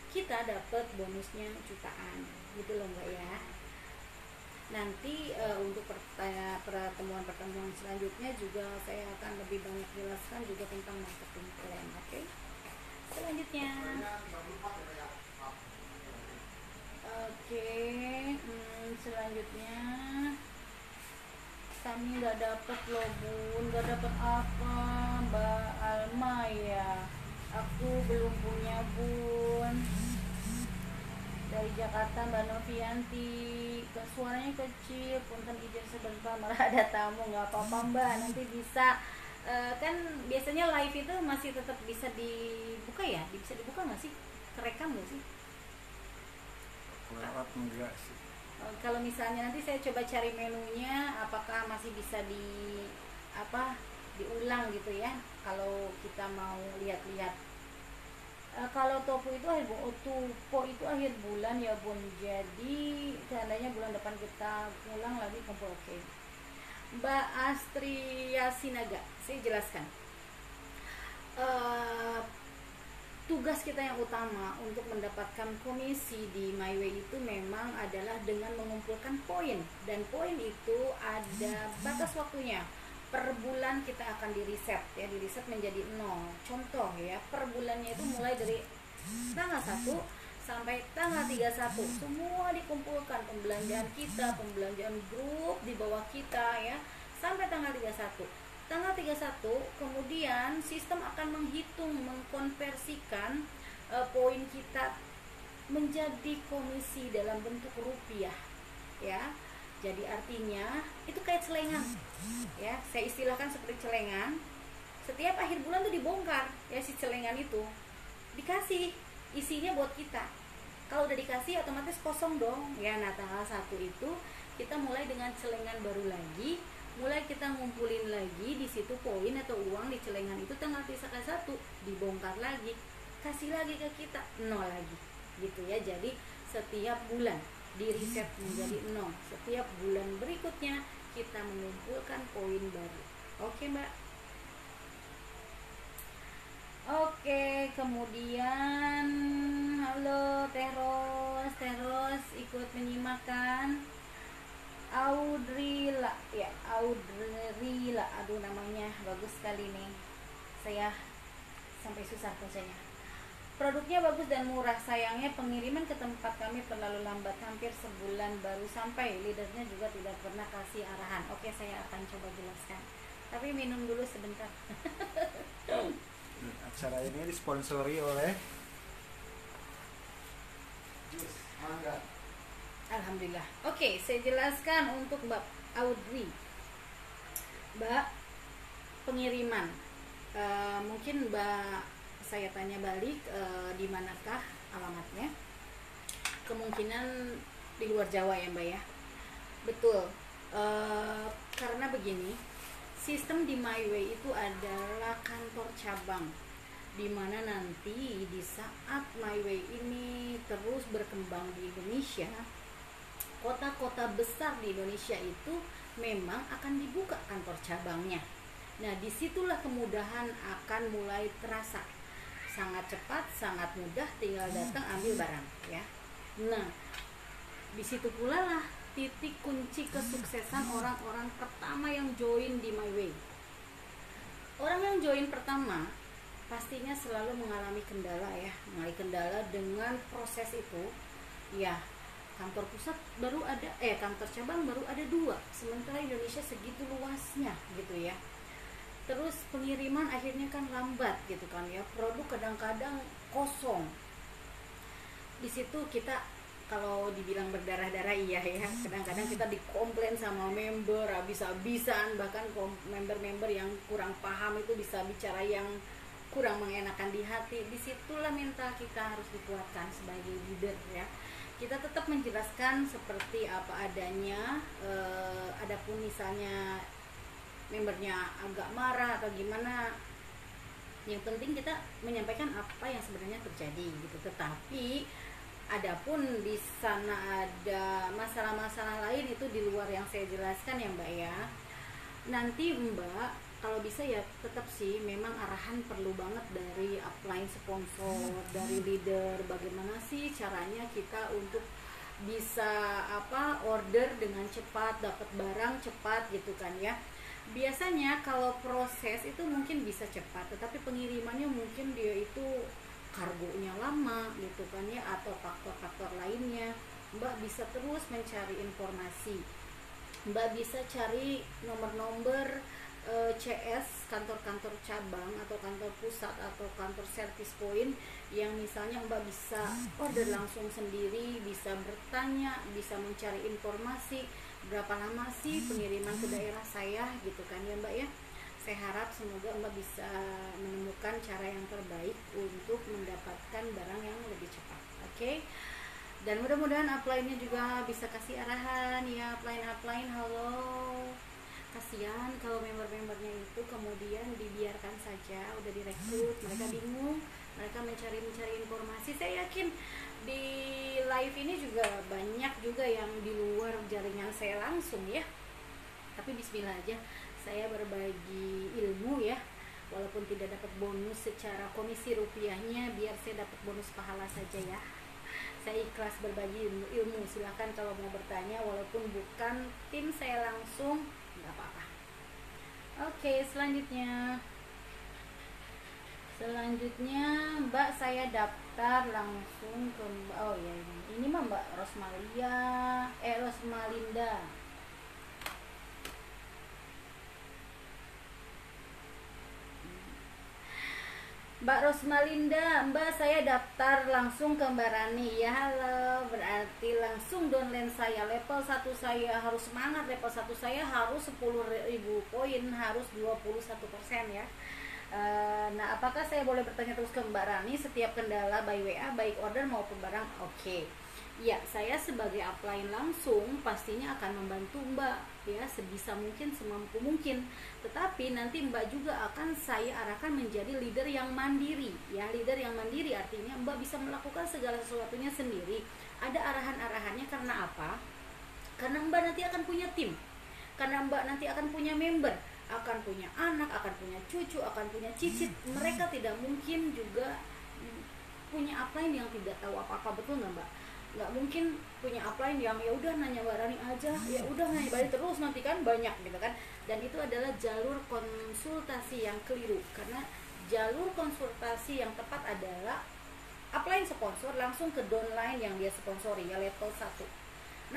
kita dapat bonusnya jutaan gitu loh Mbak ya. Nanti untuk pertemuan selanjutnya juga saya akan lebih banyak jelaskan juga tentang marketing plan. Oke. Selanjutnya Oke, selanjutnya kami nggak dapat loh bun, nggak dapat apa Mbak Alma ya. Aku belum punya bun. Dari Jakarta Mbak Novianti, suaranya kecil, punten izin sebentar malah ada tamu. Nggak apa-apa Mbak, nanti bisa. Kan biasanya live itu masih tetap bisa dibuka ya, bisa dibuka nggak sih, kerekam nggak sih? Lewat enggak sih. Kalau misalnya nanti saya coba cari menunya, apakah masih bisa diulang gitu ya, kalau kita mau lihat-lihat. Kalau topo itu tupo itu akhir bulan ya bun, jadi seandainya bulan depan kita ulang lagi kumpul. Oke. Mbak Astria Sinaga, saya jelaskan. Tugas kita yang utama untuk mendapatkan komisi di MyWay itu memang adalah dengan mengumpulkan poin, dan poin itu ada batas waktunya. Per bulan kita akan di-reset ya, di-reset menjadi 0. Contoh ya, per bulannya itu mulai dari tanggal 1 sampai tanggal 31 semua dikumpulkan, pembelanjaan kita, pembelanjaan grup di bawah kita ya, sampai tanggal 31. Tanggal 31 kemudian sistem akan menghitung, mengkonversikan poin kita menjadi komisi dalam bentuk rupiah ya. Jadi artinya itu kayak celengan ya, saya istilahkan seperti celengan. Setiap akhir bulan tuh dibongkar ya, si celengan itu dikasih isinya buat kita. Kalau udah dikasih otomatis kosong dong ya. Nah tanggal 1 itu kita mulai dengan celengan baru lagi, mulai kita ngumpulin lagi di situ poin atau uang di celengan itu. Tanggal 1 dibongkar lagi, kasih lagi ke kita 0 lagi gitu ya. Jadi setiap bulan di reset menjadi 0. Setiap bulan berikutnya kita mengumpulkan poin baru. Oke Mbak. Oke, kemudian halo Teros ikut menyimakkan. Audrila ya, Audrila, aduh namanya bagus sekali nih, saya sampai susah bacanya. Produknya bagus dan murah, sayangnya pengiriman ke tempat kami terlalu lambat, hampir sebulan baru sampai. Leadernya juga tidak pernah kasih arahan. Oke, saya akan coba jelaskan, tapi minum dulu sebentar. Acara ini disponsori oleh jus mangga. Alhamdulillah. Oke, saya jelaskan untuk Mbak Audrey. Mbak, pengiriman. Mungkin Mbak saya tanya balik, di manakah alamatnya? Kemungkinan di luar Jawa ya Mbak ya. Betul. Karena begini, sistem di MyWay itu adalah kantor cabang, dimana nanti di saat MyWay ini terus berkembang di Indonesia, kota-kota besar di Indonesia itu memang akan dibuka kantor cabangnya. Nah disitulah kemudahan akan mulai terasa. Sangat cepat, sangat mudah, tinggal datang ambil barang ya. Nah di situ pula lah titik kunci kesuksesan orang-orang pertama yang join di MyWay. Orang yang join pertama pastinya selalu mengalami kendala ya, mengalami kendala dengan proses itu ya. Kantor pusat baru ada, kantor cabang baru ada 2, sementara Indonesia segitu luasnya gitu ya. Terus pengiriman akhirnya kan lambat gitu kan ya, produk kadang-kadang kosong. Di situ kita kalau dibilang berdarah-darah iya ya, kadang-kadang kita dikomplain sama member habis-habisan, bahkan member-member yang kurang paham itu bisa bicara yang kurang mengenakan di hati. Disitulah mental kita harus dikuatkan sebagai leader ya. Kita tetap menjelaskan seperti apa adanya, adapun misalnya membernya agak marah atau gimana, yang penting kita menyampaikan apa yang sebenarnya terjadi gitu. Tetapi adapun di sana ada masalah-masalah lain itu di luar yang saya jelaskan ya Mbak ya. Nanti Mbak kalau bisa ya tetap sih memang arahan perlu banget dari upline sponsor, dari leader, bagaimana sih caranya kita untuk bisa order dengan cepat, dapat barang cepat gitu kan ya. Biasanya kalau proses itu mungkin bisa cepat, tetapi pengirimannya mungkin dia itu kargonya lama gitu kan ya, atau faktor-faktor lainnya. Mbak bisa terus mencari informasi. Mbak bisa cari nomor-nomor CS, kantor-kantor cabang atau kantor pusat atau kantor service point yang misalnya Mbak bisa order langsung sendiri, bisa bertanya, bisa mencari informasi berapa lama sih pengiriman ke daerah saya gitu kan ya Mbak ya. Saya harap semoga Mbak bisa menemukan cara yang terbaik untuk mendapatkan barang yang lebih cepat. Oke? Dan mudah-mudahan upline-nya juga bisa kasih arahan ya, upline halo. Kasihan kalau member-membernya itu kemudian dibiarkan saja, udah direkrut, mereka bingung, mereka mencari informasi. Saya yakin di live ini juga banyak juga yang di luar jaringan saya langsung ya. Tapi bismillah aja, saya berbagi ilmu ya, walaupun tidak dapat bonus secara komisi rupiahnya, biar saya dapat bonus pahala saja ya. Saya ikhlas berbagi ilmu. Silahkan kalau mau bertanya, walaupun bukan tim saya langsung, nggak apa-apa. Oke, selanjutnya Mbak, saya daftar langsung ke Mbak. Oh ya, ini mah Mbak Rosmalinda. Mbak Rosmalinda, Mbak, saya daftar langsung ke Mbak Rani. Ya halo, berarti langsung downline saya. Level 1 saya harus semangat, level 1 saya harus 10.000 poin, harus 21% ya. Nah, apakah saya boleh bertanya terus ke Mbak Rani setiap kendala by WA, baik order maupun barang? Oke. Ya, saya sebagai upline langsung pastinya akan membantu Mbak ya, sebisa mungkin, semampu mungkin. Tetapi nanti Mbak juga akan saya arahkan menjadi leader yang mandiri ya. Leader yang mandiri artinya Mbak bisa melakukan segala sesuatunya sendiri. Ada arahan-arahannya. Karena apa? Karena Mbak nanti akan punya tim, karena Mbak nanti akan punya member, akan punya anak, akan punya cucu, akan punya cicit. Mereka tidak mungkin juga punya upline yang tidak tahu apa-apa, betul nggak Mbak? Nggak mungkin punya upline yang ya udah nanya Mbak Rani aja, ya udah nanya balik terus, nanti kan banyak gitu kan. Dan itu adalah jalur konsultasi yang keliru, karena jalur konsultasi yang tepat adalah upline sponsor langsung ke downline yang dia sponsori ya, level 1.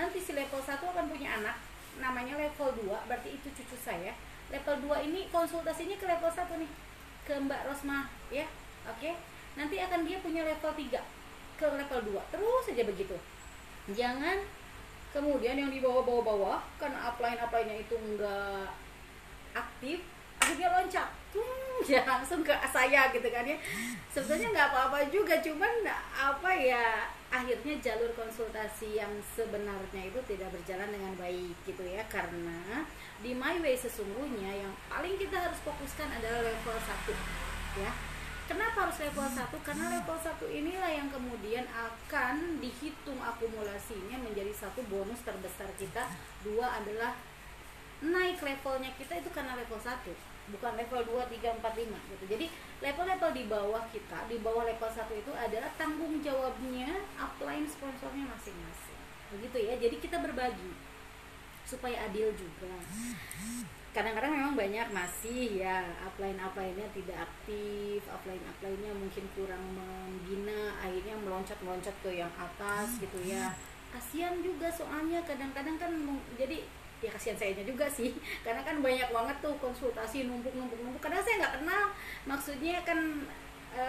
Nanti si level 1 akan punya anak namanya level 2, berarti itu cucu saya. Level 2 ini konsultasinya ke level 1 nih, ke Mbak Rosma ya. Oke. Nanti akan dia punya level 3 ke level 2, terus saja begitu. Jangan kemudian yang di bawah karena upline-nya itu enggak aktif, akhirnya loncat ya langsung ke saya gitu kan ya. Sebetulnya nggak apa-apa juga, cuman apa ya, akhirnya jalur konsultasi yang sebenarnya itu tidak berjalan dengan baik gitu ya. Karena di My Way sesungguhnya yang paling kita harus fokuskan adalah level 1 ya. Kenapa harus level 1? Karena level 1 inilah yang kemudian akan dihitung akumulasinya menjadi satu bonus terbesar kita. 2 adalah naik levelnya kita itu karena level 1, bukan level 2, 3, 4, 5 gitu. Jadi level-level di bawah kita, di bawah level 1 itu adalah tanggung jawabnya upline sponsornya masing-masing. Begitu ya. Jadi kita berbagi supaya adil juga. Kadang-kadang memang banyak masih ya upline-nya tidak aktif, upline-nya mungkin kurang membina, akhirnya meloncat-loncat ke yang atas gitu ya. Kasihan juga soalnya kadang-kadang kan, jadi ya kasihan sayanya juga sih, karena kan banyak banget tuh konsultasi numpuk. Kadang saya nggak kenal, maksudnya kan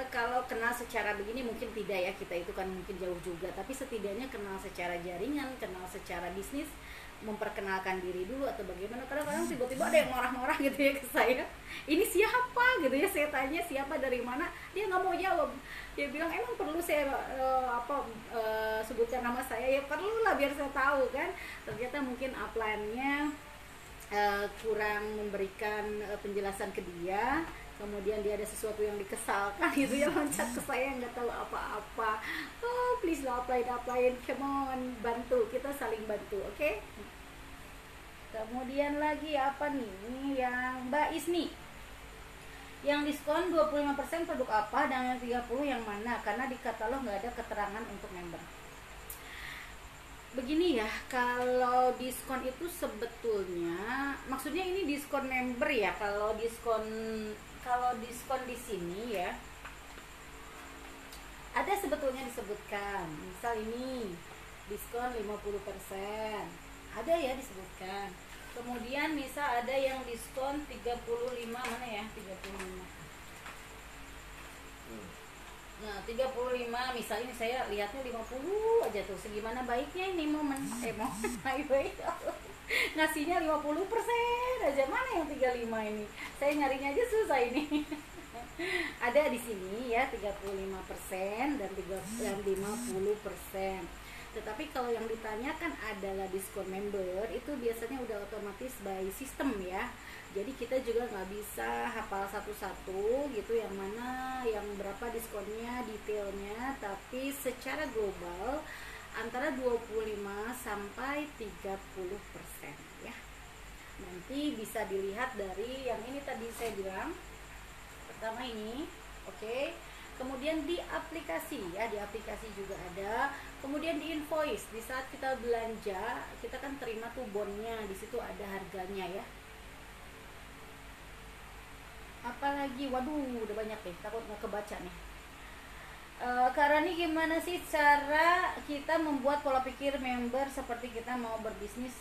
kalau kenal secara begini mungkin tidak ya, kita itu kan mungkin jauh juga, tapi setidaknya kenal secara jaringan, kenal secara bisnis, memperkenalkan diri dulu atau bagaimana. Kadang-kadang tiba-tiba ada yang marah-marah gitu ya ke saya, ini siapa gitu ya, saya tanya siapa, dari mana, dia nggak mau jawab. Dia bilang emang perlu saya sebutkan nama saya? Ya perlu lah biar saya tahu kan. Ternyata mungkin upline-nya kurang memberikan penjelasan ke dia, kemudian dia ada sesuatu yang dikesalkan gitu ya, loncat ke saya nggak tahu apa-apa. Oh please lah upline, come on, bantu, kita saling bantu, oke? Kemudian lagi apa nih, ini yang Mbak Isni, yang diskon 25% produk apa dan yang 30 yang mana, karena di katalog nggak ada keterangan untuk member. Begini ya, kalau diskon itu sebetulnya maksudnya ini diskon member ya. Kalau diskon di sini ya ada sebetulnya disebutkan, misal ini diskon 50%. Ada ya disebutkan. Kemudian misal ada yang diskon 35, mana ya 35. Nah 35 misalnya saya lihatnya 50 aja tuh. Segimana baiknya ini momen highway ngasihnya 50% aja, mana yang 35 ini, saya nyarinya aja susah ini. Ada di sini ya 35% dan 50%. Tetapi kalau yang ditanyakan adalah diskon member, itu biasanya udah otomatis by system ya. Jadi kita juga nggak bisa hafal satu-satu gitu yang mana yang berapa diskonnya detailnya, tapi secara global antara 25 sampai 30% ya. Nanti bisa dilihat dari yang ini tadi saya bilang. Pertama ini, oke. Kemudian di aplikasi ya, di aplikasi juga ada. Kemudian di invoice, di saat kita belanja, kita kan terima tuh bonnya, di situ ada harganya ya. Apalagi, waduh, udah banyak deh, takut nggak kebaca nih. Karena ini gimana sih cara kita membuat pola pikir member seperti kita mau berbisnis?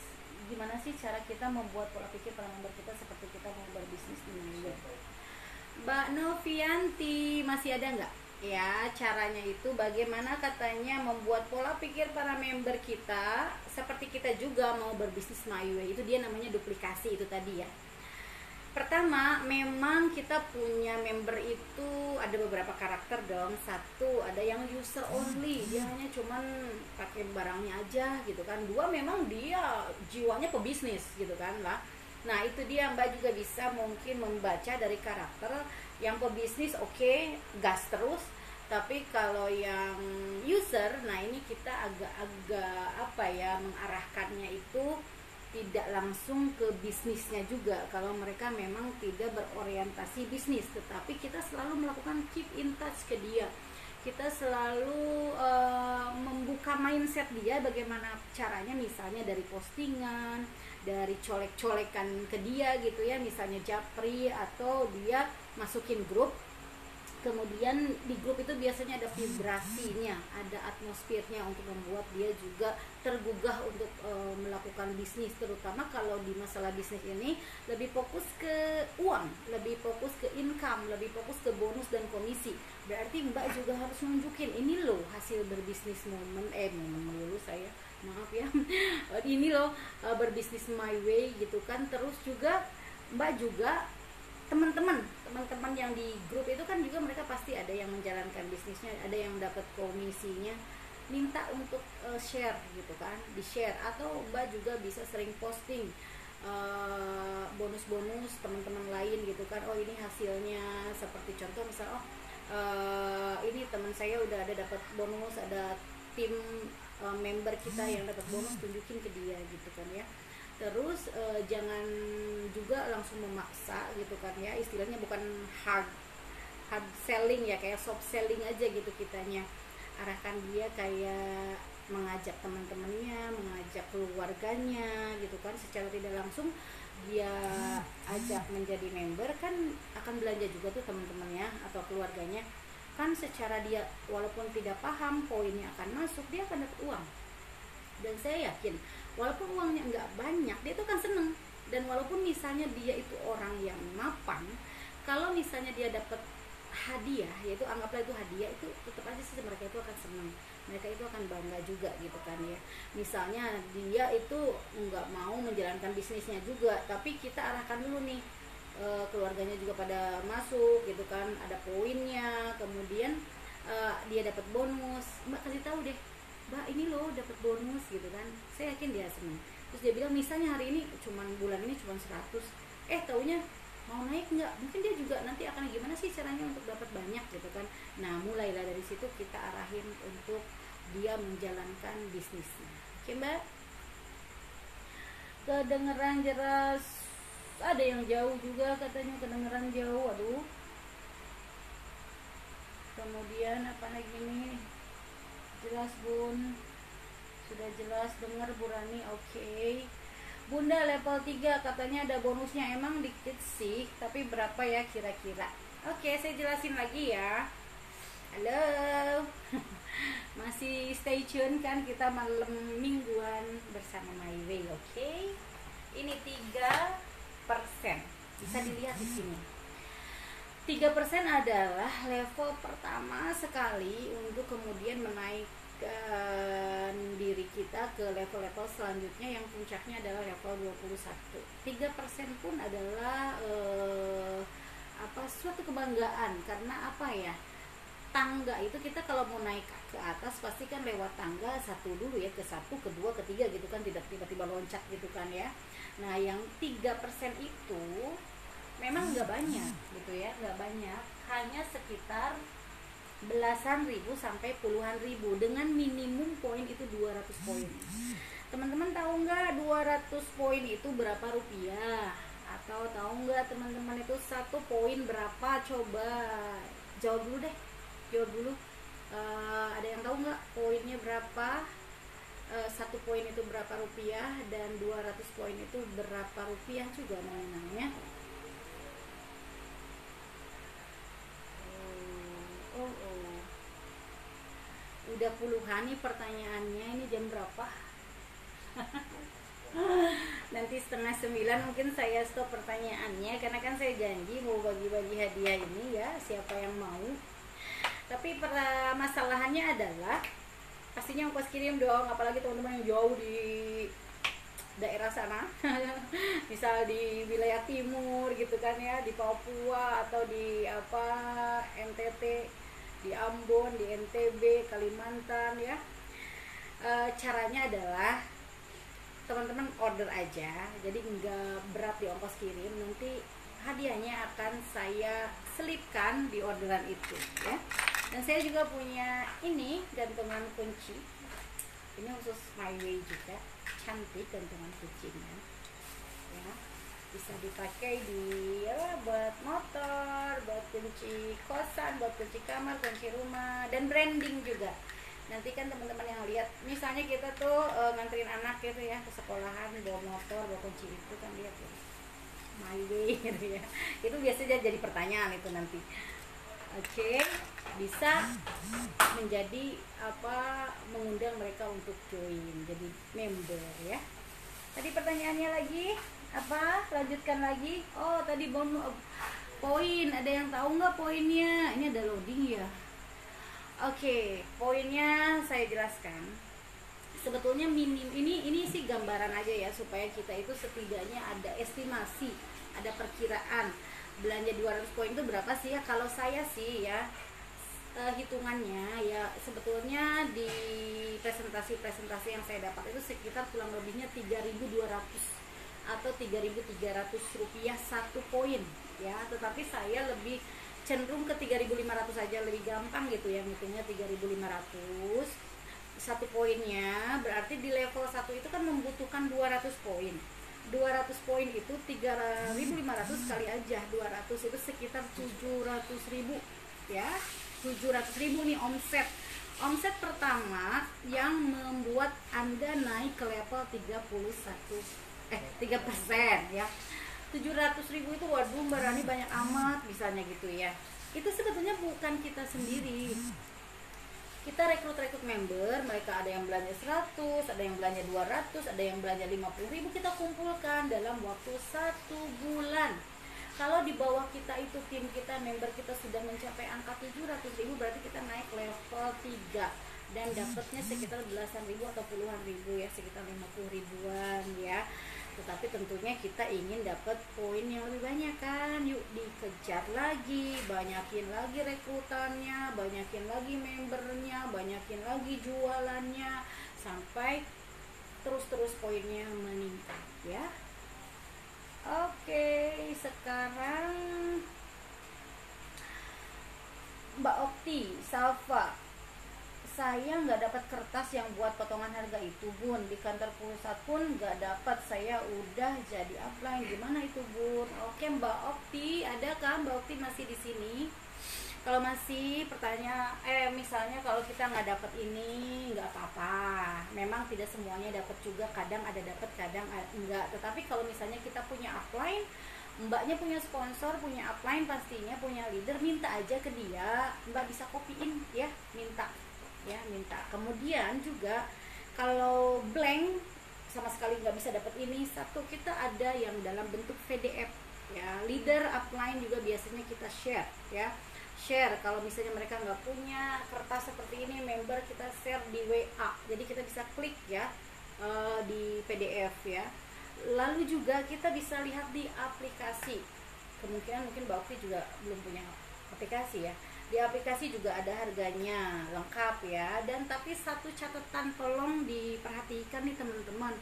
Gimana sih cara kita membuat pola pikir para member kita seperti kita mau berbisnis di member? Mbak Novianti, masih ada nggak? Ya, caranya itu bagaimana katanya membuat pola pikir para member kita seperti kita juga mau berbisnis my way. Itu dia namanya duplikasi itu tadi ya. Pertama, memang kita punya member itu ada beberapa karakter dong. Satu, ada yang user only, dia hanya cuman pakai barangnya aja gitu kan. Dua, memang dia jiwanya pebisnis gitu kan lah. Nah itu dia, Mbak juga bisa mungkin membaca dari karakter yang pebisnis, oke, gas terus. Tapi kalau yang user, nah ini kita agak-agak apa ya, mengarahkannya itu tidak langsung ke bisnisnya juga. Kalau mereka memang tidak berorientasi bisnis, tetapi kita selalu melakukan keep in touch ke dia. Kita selalu membuka mindset dia, bagaimana caranya, misalnya dari postingan, dari colek-colekan ke dia gitu ya, misalnya japri atau dia masukin grup. Kemudian di grup itu biasanya ada vibrasinya, ada atmosfernya untuk membuat dia juga tergugah untuk melakukan bisnis. Terutama kalau di masalah bisnis ini lebih fokus ke uang, lebih fokus ke income, lebih fokus ke bonus dan komisi. Berarti Mbak juga harus nunjukin, ini loh hasil berbisnis momen dulu saya, maaf ya. Ini loh berbisnis my way gitu kan. Terus juga Mbak juga teman-teman yang di grup itu kan juga mereka pasti ada yang menjalankan bisnisnya, ada yang dapat komisinya, minta untuk share gitu kan, di share. Atau Mbak juga bisa sering posting bonus-bonus teman-teman lain gitu kan. Oh ini hasilnya, seperti contoh misal ini teman saya udah ada dapat bonus, ada tim member kita yang dapat bonus, tunjukin ke dia gitu kan ya. Terus jangan juga langsung memaksa gitu kan ya, istilahnya bukan hard selling ya, kayak soft selling aja gitu kitanya. Arahkan dia kayak mengajak teman-temannya, mengajak keluarganya gitu kan, secara tidak langsung dia ajak menjadi member, kan akan belanja juga tuh teman-temannya atau keluarganya kan. Secara dia walaupun tidak paham poinnya akan masuk, dia akan dapat uang. Dan saya yakin walaupun uangnya nggak banyak, dia itu kan seneng. Dan walaupun misalnya dia itu orang yang mapan, kalau misalnya dia dapat hadiah, yaitu anggaplah itu hadiah, itu tetap aja sih mereka itu akan seneng, mereka itu akan bangga juga gitu kan ya. Misalnya dia itu nggak mau menjalankan bisnisnya juga, tapi kita arahkan dulu nih, keluarganya juga pada masuk gitu kan, ada poinnya. Kemudian dia dapat bonus, Mbak kasih tahu deh, Mbak ini loh dapat bonus gitu kan, saya yakin dia seneng. Terus dia bilang misalnya hari ini bulan ini cuma 100, taunya mau naik nggak, mungkin dia juga nanti akan gimana sih caranya untuk dapat banyak gitu kan. Nah mulailah dari situ kita arahin untuk dia menjalankan bisnisnya. Oke Mbak, kedengeran jelas. Ada yang jauh juga katanya, kedengeran jauh, aduh. Kemudian apa lagi nih? Jelas Bun, sudah jelas dengar Bu Rani. Oke. Bunda level 3 katanya ada bonusnya, emang dikit sih, tapi berapa ya kira-kira? Oke, saya jelasin lagi ya. Halo. Masih stay tune kan, kita malam mingguan bersama My Way, oke? Ini 3%. Bisa dilihat di sini. 3% adalah level pertama sekali untuk kemudian menaikkan diri kita ke level-level selanjutnya yang puncaknya adalah level 21. 3% pun adalah suatu kebanggaan, karena apa ya? Tangga itu kita kalau mau naik ke atas pasti kan lewat tangga satu dulu ya, ke satu, kedua, ketiga gitu kan, tidak tiba-tiba loncat gitu kan ya. Nah yang 3% itu memang nggak banyak gitu ya, nggak banyak, hanya sekitar belasan ribu sampai puluhan ribu dengan minimum poin itu 200 poin. Teman-teman tahu nggak 200 poin itu berapa rupiah? Atau tahu nggak teman-teman itu satu poin berapa? Coba jawab dulu deh, jawab dulu. Ada yang tahu nggak poinnya berapa? Satu poin itu berapa rupiah dan 200 poin itu berapa rupiah juga namanya? Udah puluhan nih pertanyaannya, ini jam berapa? Nanti 8:30 mungkin saya stop pertanyaannya, karena kan saya janji mau bagi-bagi hadiah ini ya, siapa yang mau. Tapi permasalahannya adalah pastinya ongkos kirim dong, apalagi teman-teman yang jauh di daerah sana misal di wilayah timur gitu kan ya, di Papua atau di NTT, di Ambon, di NTB, Kalimantan ya. Caranya adalah teman-teman order aja, jadi nggak berat di ongkos kirim, nanti hadiahnya akan saya selipkan di orderan itu ya. Dan saya juga punya ini gantungan kunci, ini khusus My Way juga, cantik gantungan kuncinya ya, bisa dipakai buat motor, buat kunci kosan, buat kunci kamar, kunci rumah, dan branding juga. Nanti kan teman-teman yang lihat, misalnya kita tuh nganterin anak gitu ya ke sekolahan, bawa motor, bawa kunci itu kan, lihat ya My Way gitu ya, itu biasanya jadi pertanyaan itu nanti. Oke, bisa menjadi mengundang mereka untuk join jadi member ya. Tadi pertanyaannya lagi apa? Lanjutkan lagi. Oh, tadi bonus poin, ada yang tahu nggak poinnya? Ini ada loading ya. Oke, poinnya saya jelaskan. Sebetulnya ini sih gambaran aja ya, supaya kita itu setidaknya ada estimasi, ada perkiraan belanja 200 poin itu berapa sih ya. Kalau saya sih ya hitungannya ya, sebetulnya di presentasi yang saya dapat itu sekitar kurang lebihnya 3.200 atau 3.300 rupiah satu poin ya. Tetapi saya lebih cenderung ke 3.500 saja, lebih gampang gitu ya ngitungnya. 3.500 satu poinnya, berarti di level 1 itu kan membutuhkan 200 poin. 200 poin itu 3.500 kali aja 200 itu sekitar 700.000 ya. 700.000 nih omset pertama yang membuat Anda naik ke level 3% ya. 700.000 itu waduh Mbak Rani banyak amat misalnya gitu ya. Itu sebetulnya bukan kita sendiri, kita rekrut member, mereka ada yang belanja 100, ada yang belanja 200, ada yang belanja 50.000, kita kumpulkan dalam waktu 1 bulan. Kalau di bawah kita itu tim kita, member kita sudah mencapai angka 700.000, berarti kita naik level 3 dan dapatnya sekitar belasan ribu atau puluhan ribu ya, sekitar 50 ribuan ya. Tetapi tentunya kita ingin dapat poin yang lebih banyak kan. Yuk dikejar lagi, banyakin lagi rekrutannya, banyakin lagi membernya, banyakin lagi jualannya, sampai terus poinnya meningkat ya. Oke, sekarang Mbak Okti, Salva, saya nggak dapat kertas yang buat potongan harga itu Bun, di kantor pusat pun nggak dapat, saya udah jadi upline, gimana itu Bun? Oke Mbak Okti, ada kan Mbak Okti masih di sini? Kalau masih misalnya kalau kita nggak dapat ini nggak apa-apa, memang tidak semuanya dapat juga, kadang ada dapat kadang enggak. Tetapi kalau misalnya kita punya upline, mbaknya punya sponsor, punya upline, pastinya punya leader, minta aja ke dia, mbak bisa copyin ya, minta ya, minta. Kemudian juga kalau blank sama sekali nggak bisa dapat ini, satu kita ada yang dalam bentuk PDF ya. Leader upline juga biasanya kita share ya, share kalau misalnya mereka nggak punya kertas seperti ini, member kita share di WA, jadi kita bisa klik ya di PDF ya. Lalu juga kita bisa lihat di aplikasi, kemungkinan mungkin Mbak Okti juga belum punya aplikasi ya. Di aplikasi juga ada harganya lengkap ya. Dan tapi satu catatan tolong diperhatikan nih teman-teman,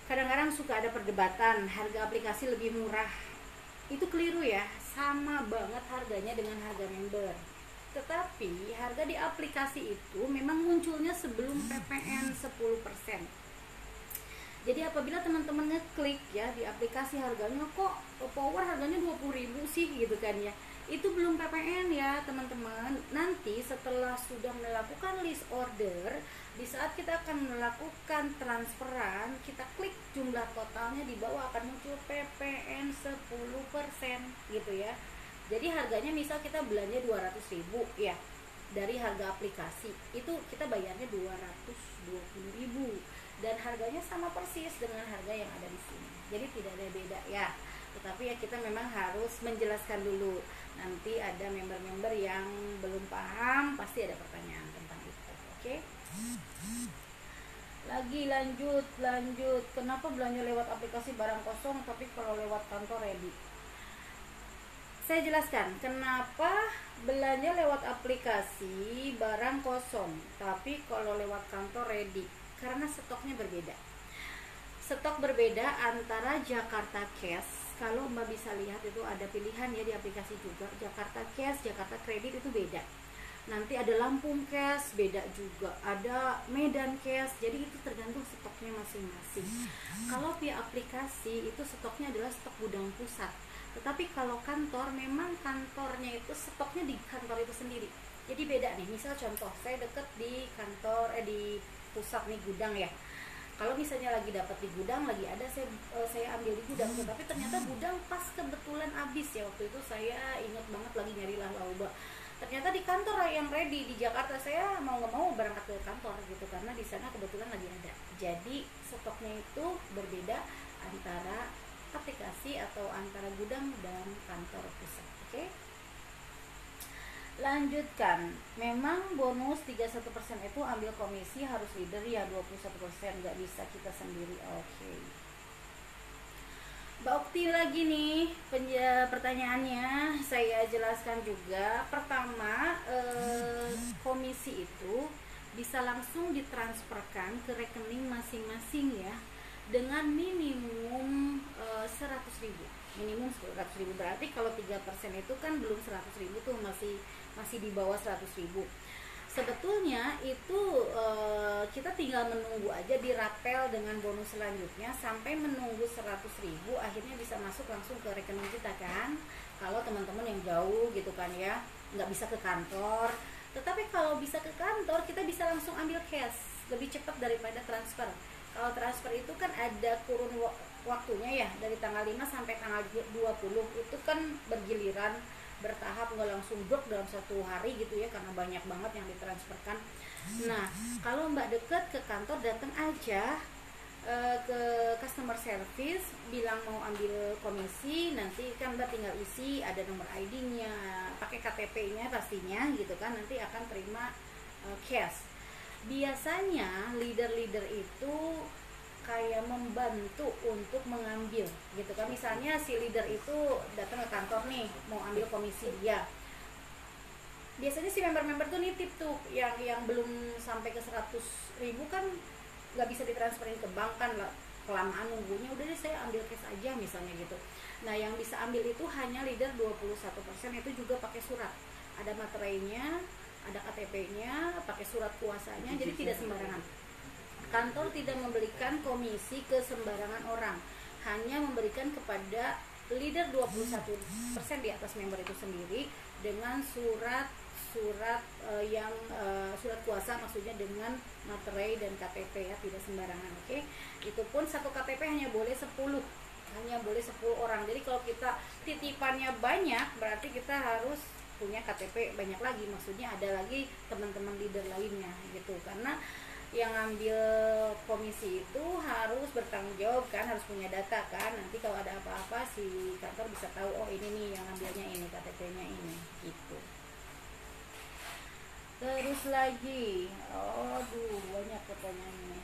kadang-kadang suka ada perdebatan harga aplikasi lebih murah. Itu keliru ya, sama banget harganya dengan harga member. Tetapi harga di aplikasi itu memang munculnya sebelum PPN 10%. Jadi apabila teman-teman ngeklik ya di aplikasi, harganya kok power harganya 20.000 sih gitu kan ya, itu belum PPN ya teman-teman. Nanti setelah sudah melakukan list order, di saat kita akan melakukan transferan, kita klik jumlah totalnya, di bawah akan muncul PPN 10% gitu ya. Jadi harganya misal kita belanja 200.000 ya, dari harga aplikasi itu kita bayarnya 220.000 dan harganya sama persis dengan harga yang ada di sini. Jadi tidak ada beda ya. Tetapi ya kita memang harus menjelaskan dulu. Nanti ada member-member yang belum paham, pasti ada pertanyaan tentang itu. Oke? Lagi lanjut. Kenapa belanja lewat aplikasi barang kosong tapi kalau lewat kantor ready? Saya jelaskan kenapa belanja lewat aplikasi barang kosong tapi kalau lewat kantor ready. Karena stoknya berbeda. Stok berbeda antara Jakarta Cash. Kalau Mbak bisa lihat itu ada pilihan ya di aplikasi juga. Jakarta Cash, Jakarta Kredit itu beda. Nanti ada Lampung Cash, beda juga. Ada Medan Cash. Jadi itu tergantung stoknya masing-masing. Kalau via aplikasi itu stoknya adalah stok gudang pusat. Tetapi kalau kantor, memang kantornya itu stoknya di kantor itu sendiri. Jadi beda nih. Misal contoh, saya deket di kantor di pusat nih gudang ya. Kalau misalnya lagi dapat di gudang, lagi ada saya ambil di gudang, tapi ternyata gudang pas kebetulan habis ya. Waktu itu saya ingat banget lagi nyari lauba. Ternyata di kantor yang ready di Jakarta, saya mau nggak mau berangkat ke kantor gitu karena di sana kebetulan lagi ada. Jadi stoknya itu berbeda antara aplikasi atau antara gudang dan kantor pusat. Oke? Lanjutkan, memang bonus 31% itu ambil komisi harus leader ya, 21% nggak bisa kita sendiri. Oke. Mbak Okti lagi nih pertanyaannya, saya jelaskan juga. Pertama, komisi itu bisa langsung ditransferkan ke rekening masing-masing ya, dengan minimum 100.000. Minimum 100.000 berarti kalau 3% itu kan belum 100.000 tuh, masih di bawah 100.000. Sebetulnya itu kita tinggal menunggu aja di rapel dengan bonus selanjutnya sampai menunggu 100.000, akhirnya bisa masuk langsung ke rekening kita kan. Kalau teman-teman yang jauh gitu kan ya, nggak bisa ke kantor. Tetapi kalau bisa ke kantor, kita bisa langsung ambil cash, lebih cepat daripada transfer. Kalau transfer itu kan ada kurun waktunya ya, dari tanggal 5 sampai tanggal 20, itu kan bergiliran, bertahap, nggak langsung drop dalam satu hari gitu ya, karena banyak banget yang ditransferkan. Nah, kalau Mbak deket ke kantor, datang aja ke customer service, bilang mau ambil komisi, nanti kan Mbak tinggal isi, ada nomor ID-nya, pakai KTP-nya pastinya gitu kan, nanti akan terima cash. Biasanya leader-leader itu kayak membantu untuk mengambil gitu kan. Misalnya si leader itu datang ke kantor nih mau ambil komisi dia, biasanya si member-member tuh nitip tuh yang belum sampai ke 100.000 kan nggak bisa ditransferin ke bank kan, kelamaan nunggunya, udah deh saya ambil cash aja misalnya gitu. Nah yang bisa ambil itu hanya leader 21%, itu juga pakai surat, ada materainya, ada KTP-nya, pakai surat kuasanya, jadi tidak sembarangan. Kantor tidak memberikan komisi ke sembarangan orang, hanya memberikan kepada leader 21% di atas member itu sendiri dengan surat kuasa, maksudnya dengan materai dan KTP ya, tidak sembarangan. Oke? Itu pun satu KTP hanya boleh 10 orang. Jadi kalau kita titipannya banyak, berarti kita harus punya KTP banyak lagi, maksudnya ada lagi teman-teman leader lainnya gitu. Karena yang ngambil komisi itu harus bertanggung jawab kan, harus punya data kan, nanti kalau ada apa-apa si kantor bisa tahu, oh ini nih yang ngambilnya ini, KTP-nya ini gitu. Terus lagi, aduh banyak pertanyaannya.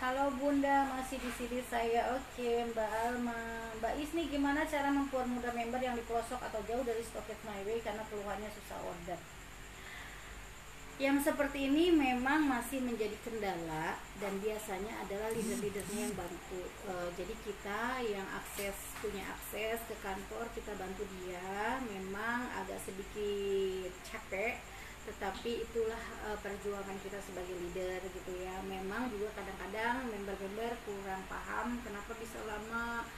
Halo Bunda, masih di sini saya. Oke, Mbak Alma. Mbak Isni, gimana cara mempermudah member yang di pelosok atau jauh dari Stockade My Way karena keluhannya susah order? Yang seperti ini memang masih menjadi kendala dan biasanya adalah leader-leadernya yang bantu. Jadi kita yang punya akses ke kantor, kita bantu dia. Memang agak sedikit capek, tetapi itulah perjuangan kita sebagai leader gitu ya. Memang juga kadang-kadang member-member kurang paham kenapa bisa lama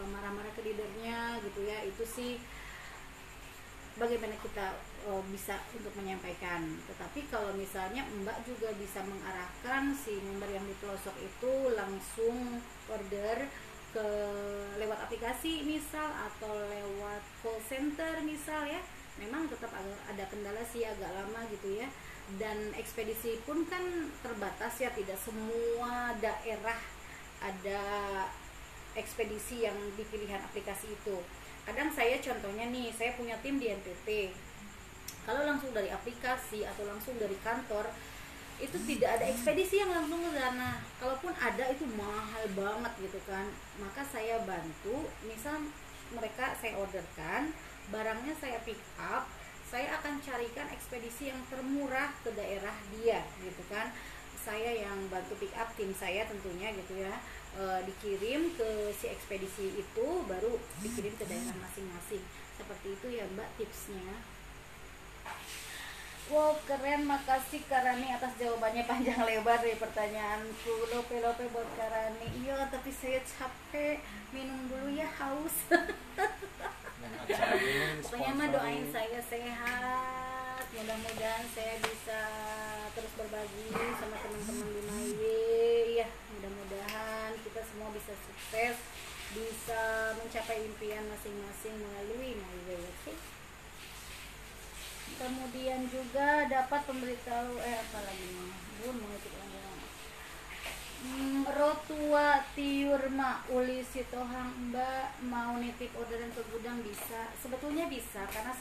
marah-marah ke leadernya gitu ya. Itu sih bagaimana kita bisa untuk menyampaikan. Tetapi kalau misalnya Mbak juga bisa mengarahkan si member yang di pelosok itu langsung order ke lewat aplikasi misal, atau lewat call center misal ya, memang tetap ada kendala sih, agak lama gitu ya. Dan ekspedisi pun kan terbatas ya, tidak semua daerah ada ekspedisi yang di pilihan aplikasi itu. Kadang saya contohnya nih, saya punya tim di NTT. Kalau langsung dari aplikasi atau langsung dari kantor, itu tidak ada ekspedisi yang langsung ke sana. Kalaupun ada itu mahal banget gitu kan. Maka saya bantu, misal mereka saya orderkan, barangnya saya pick up, saya akan carikan ekspedisi yang termurah ke daerah dia gitu kan. Saya yang bantu pick up, tim saya tentunya gitu ya, dikirim ke si ekspedisi itu, baru dikirim ke daerah masing-masing. Seperti itu ya Mbak tipsnya. Wow, keren, makasih Karani atas jawabannya panjang lebar dari pertanyaanku. Lope buat Karani. Iya, tapi saya capek, minum dulu ya, haus. Pokoknya mah doain saya sehat, mudah-mudahan saya bisa terus berbagi sama teman-teman di My Way ya. Mudah-mudahan kita semua bisa sukses, bisa mencapai impian masing-masing melalui My Way. Okay? Kemudian juga dapat pemberitahu apa lagi nih, Bun mau ikut lagi. Rotua Tiurma Uli Sitohang, Mbak mau nitip orderan ke gudang bisa? Sebetulnya bisa, karena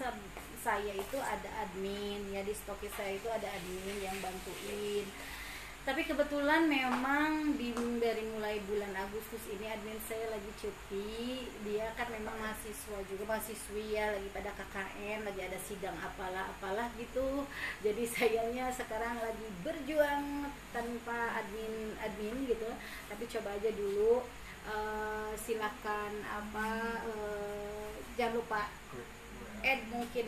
saya itu ada admin ya, di stokis saya itu ada admin yang bantuin. Tapi kebetulan memang dari mulai bulan Agustus ini admin saya lagi cuti. Dia kan memang mahasiswa juga, mahasiswi ya, lagi pada KKN, lagi ada sidang apalah gitu. Jadi sayangnya sekarang lagi berjuang tanpa admin gitu. Tapi coba aja dulu, silakan jangan lupa add mungkin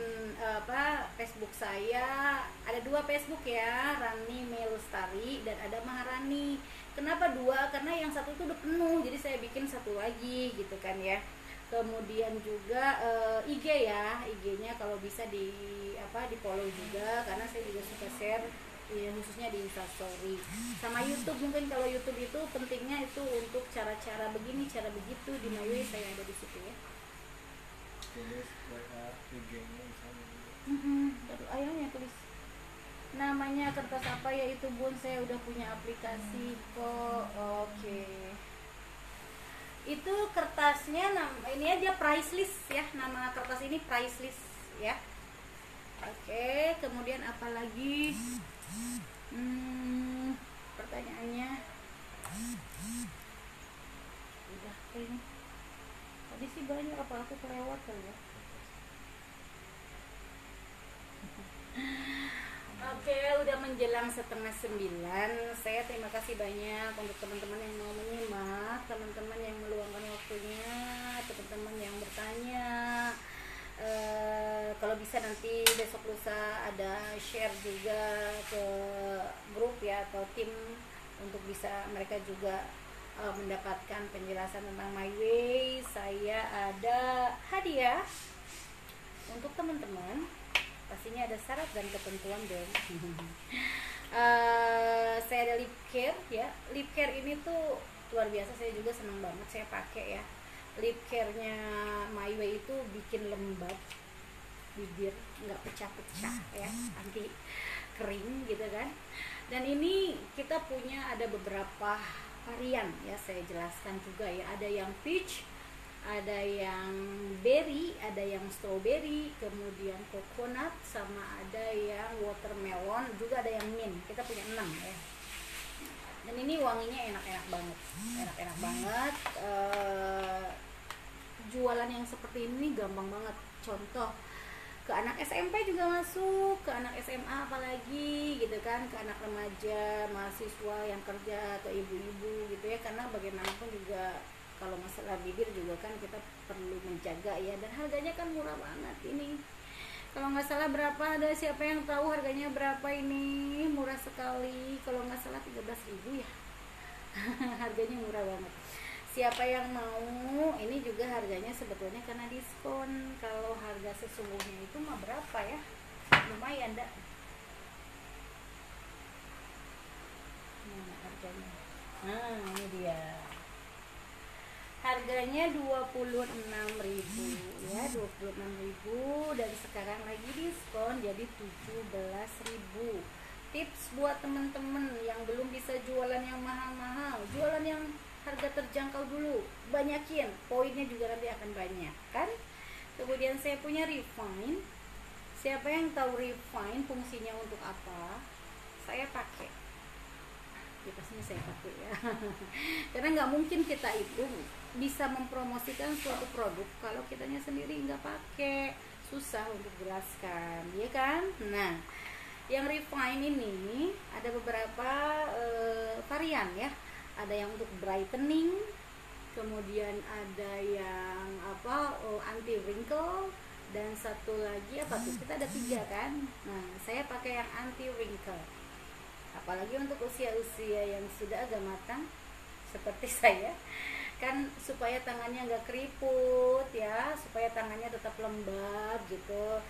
Facebook saya. Ada 2 Facebook ya, Rani Melustari dan ada Maharani. Kenapa 2? Karena yang satu itu udah penuh, jadi saya bikin satu lagi gitu kan ya. Kemudian juga IG ya, IG-nya kalau bisa di follow juga, karena saya juga suka share ya, khususnya di Instastory. Sama YouTube, mungkin kalau YouTube itu pentingnya itu untuk cara-cara begini, cara begitu, di My Way saya ada di situ ya. Ayahnya tulis namanya kertas apa ya itu Bun, saya udah punya aplikasi kok. Oke. Itu kertasnya ini aja price list ya, nama kertas ini price list ya. Oke, kemudian apa lagi? Pertanyaannya udah ini. Tadi sih banyak, apa aku kelewat kali ya? Oke, udah menjelang 8:30. Saya terima kasih banyak untuk teman-teman yang mau menyimak, teman-teman yang meluangkan waktunya, teman-teman yang bertanya. Kalau bisa nanti besok lusa ada share juga ke grup ya, atau tim, untuk bisa mereka juga mendapatkan penjelasan tentang My Way. Saya ada hadiah untuk teman-teman, pastinya ada syarat dan ketentuan dong. Saya ada lip care ya. Lip care ini tuh luar biasa, saya juga senang banget saya pakai ya. lip care-nya My Way itu bikin lembab bibir, nggak pecah-pecah ya, anti kering gitu kan. Dan ini kita punya ada beberapa varian ya, saya jelaskan juga ya. Ada yang peach, ada yang berry, ada yang strawberry, kemudian coconut, sama ada yang watermelon, juga ada yang mint. Kita punya 6 ya. Dan ini wanginya enak-enak banget, enak-enak banget. Jualan yang seperti ini gampang banget. Contoh, ke anak SMP juga masuk, ke anak SMA apalagi gitu kan, ke anak remaja, mahasiswa yang kerja, atau ibu-ibu gitu ya. Karena bagaimanapun juga kalau masalah bibir juga kan kita perlu menjaga ya. Dan harganya kan murah banget ini. Kalau nggak salah berapa, ada siapa yang tahu harganya berapa ini? Murah sekali, kalau nggak salah 13.000 ya. Harganya murah banget. Siapa yang mau, ini juga harganya sebetulnya karena diskon. Kalau harga sesungguhnya itu mah berapa ya? Lumayan dah. Nah, harganya. Nah, ini dia. Harganya 26.000 ya, 26.000, dan sekarang lagi diskon jadi 17.000. Tips buat temen-temen yang belum bisa jualan yang mahal-mahal, jualan yang harga terjangkau dulu, banyakin, poinnya juga nanti akan banyak kan. Kemudian saya punya Refine. Siapa yang tahu Refine fungsinya untuk apa? Saya pakai, ya pastinya saya pakai ya. Karena nggak mungkin kita itu bisa mempromosikan suatu produk kalau kitanya sendiri nggak pakai, susah untuk jelaskan, ya kan. Nah, yang Refine ini ada beberapa varian ya. Ada yang untuk brightening, kemudian ada yang anti wrinkle, dan satu lagi apa tuh, kita ada 3 kan. Nah, saya pakai yang anti wrinkle, apalagi untuk usia-usia yang sudah agak matang seperti saya kan, supaya tangannya nggak keriput ya, supaya tangannya tetap lembab gitu.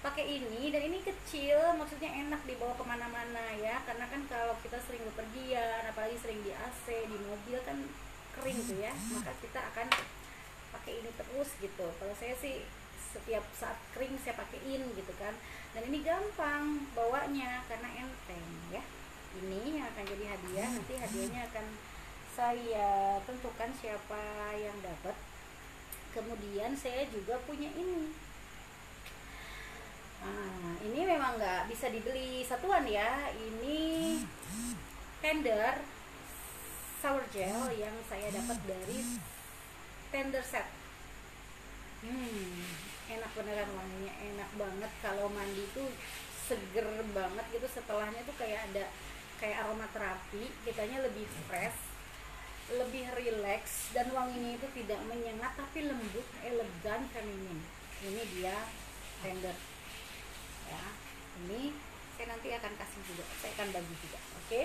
Pakai ini, dan ini kecil, maksudnya enak dibawa kemana-mana ya. Karena kan kalau kita sering bepergian, apalagi sering di AC, di mobil kan kering tuh ya, maka kita akan pakai ini terus gitu. Kalau saya sih setiap saat kering saya pakein gitu kan. Dan ini gampang bawanya karena enteng ya. Ini yang akan jadi hadiah, nanti hadiahnya akan saya tentukan siapa yang dapat. Kemudian saya juga punya ini. Nah, ini memang nggak bisa dibeli satuan ya. Ini tender shower gel yang saya dapat dari tender set. Enak beneran, wanginya enak banget. Kalau mandi tuh seger banget gitu. Setelahnya tuh kayak ada aroma terapi, kitanya lebih fresh, lebih relax, dan wanginya itu tidak menyengat tapi lembut, elegan, feminin. Ini dia tender ya. Ini saya nanti akan kasih juga, saya akan bagi juga, oke.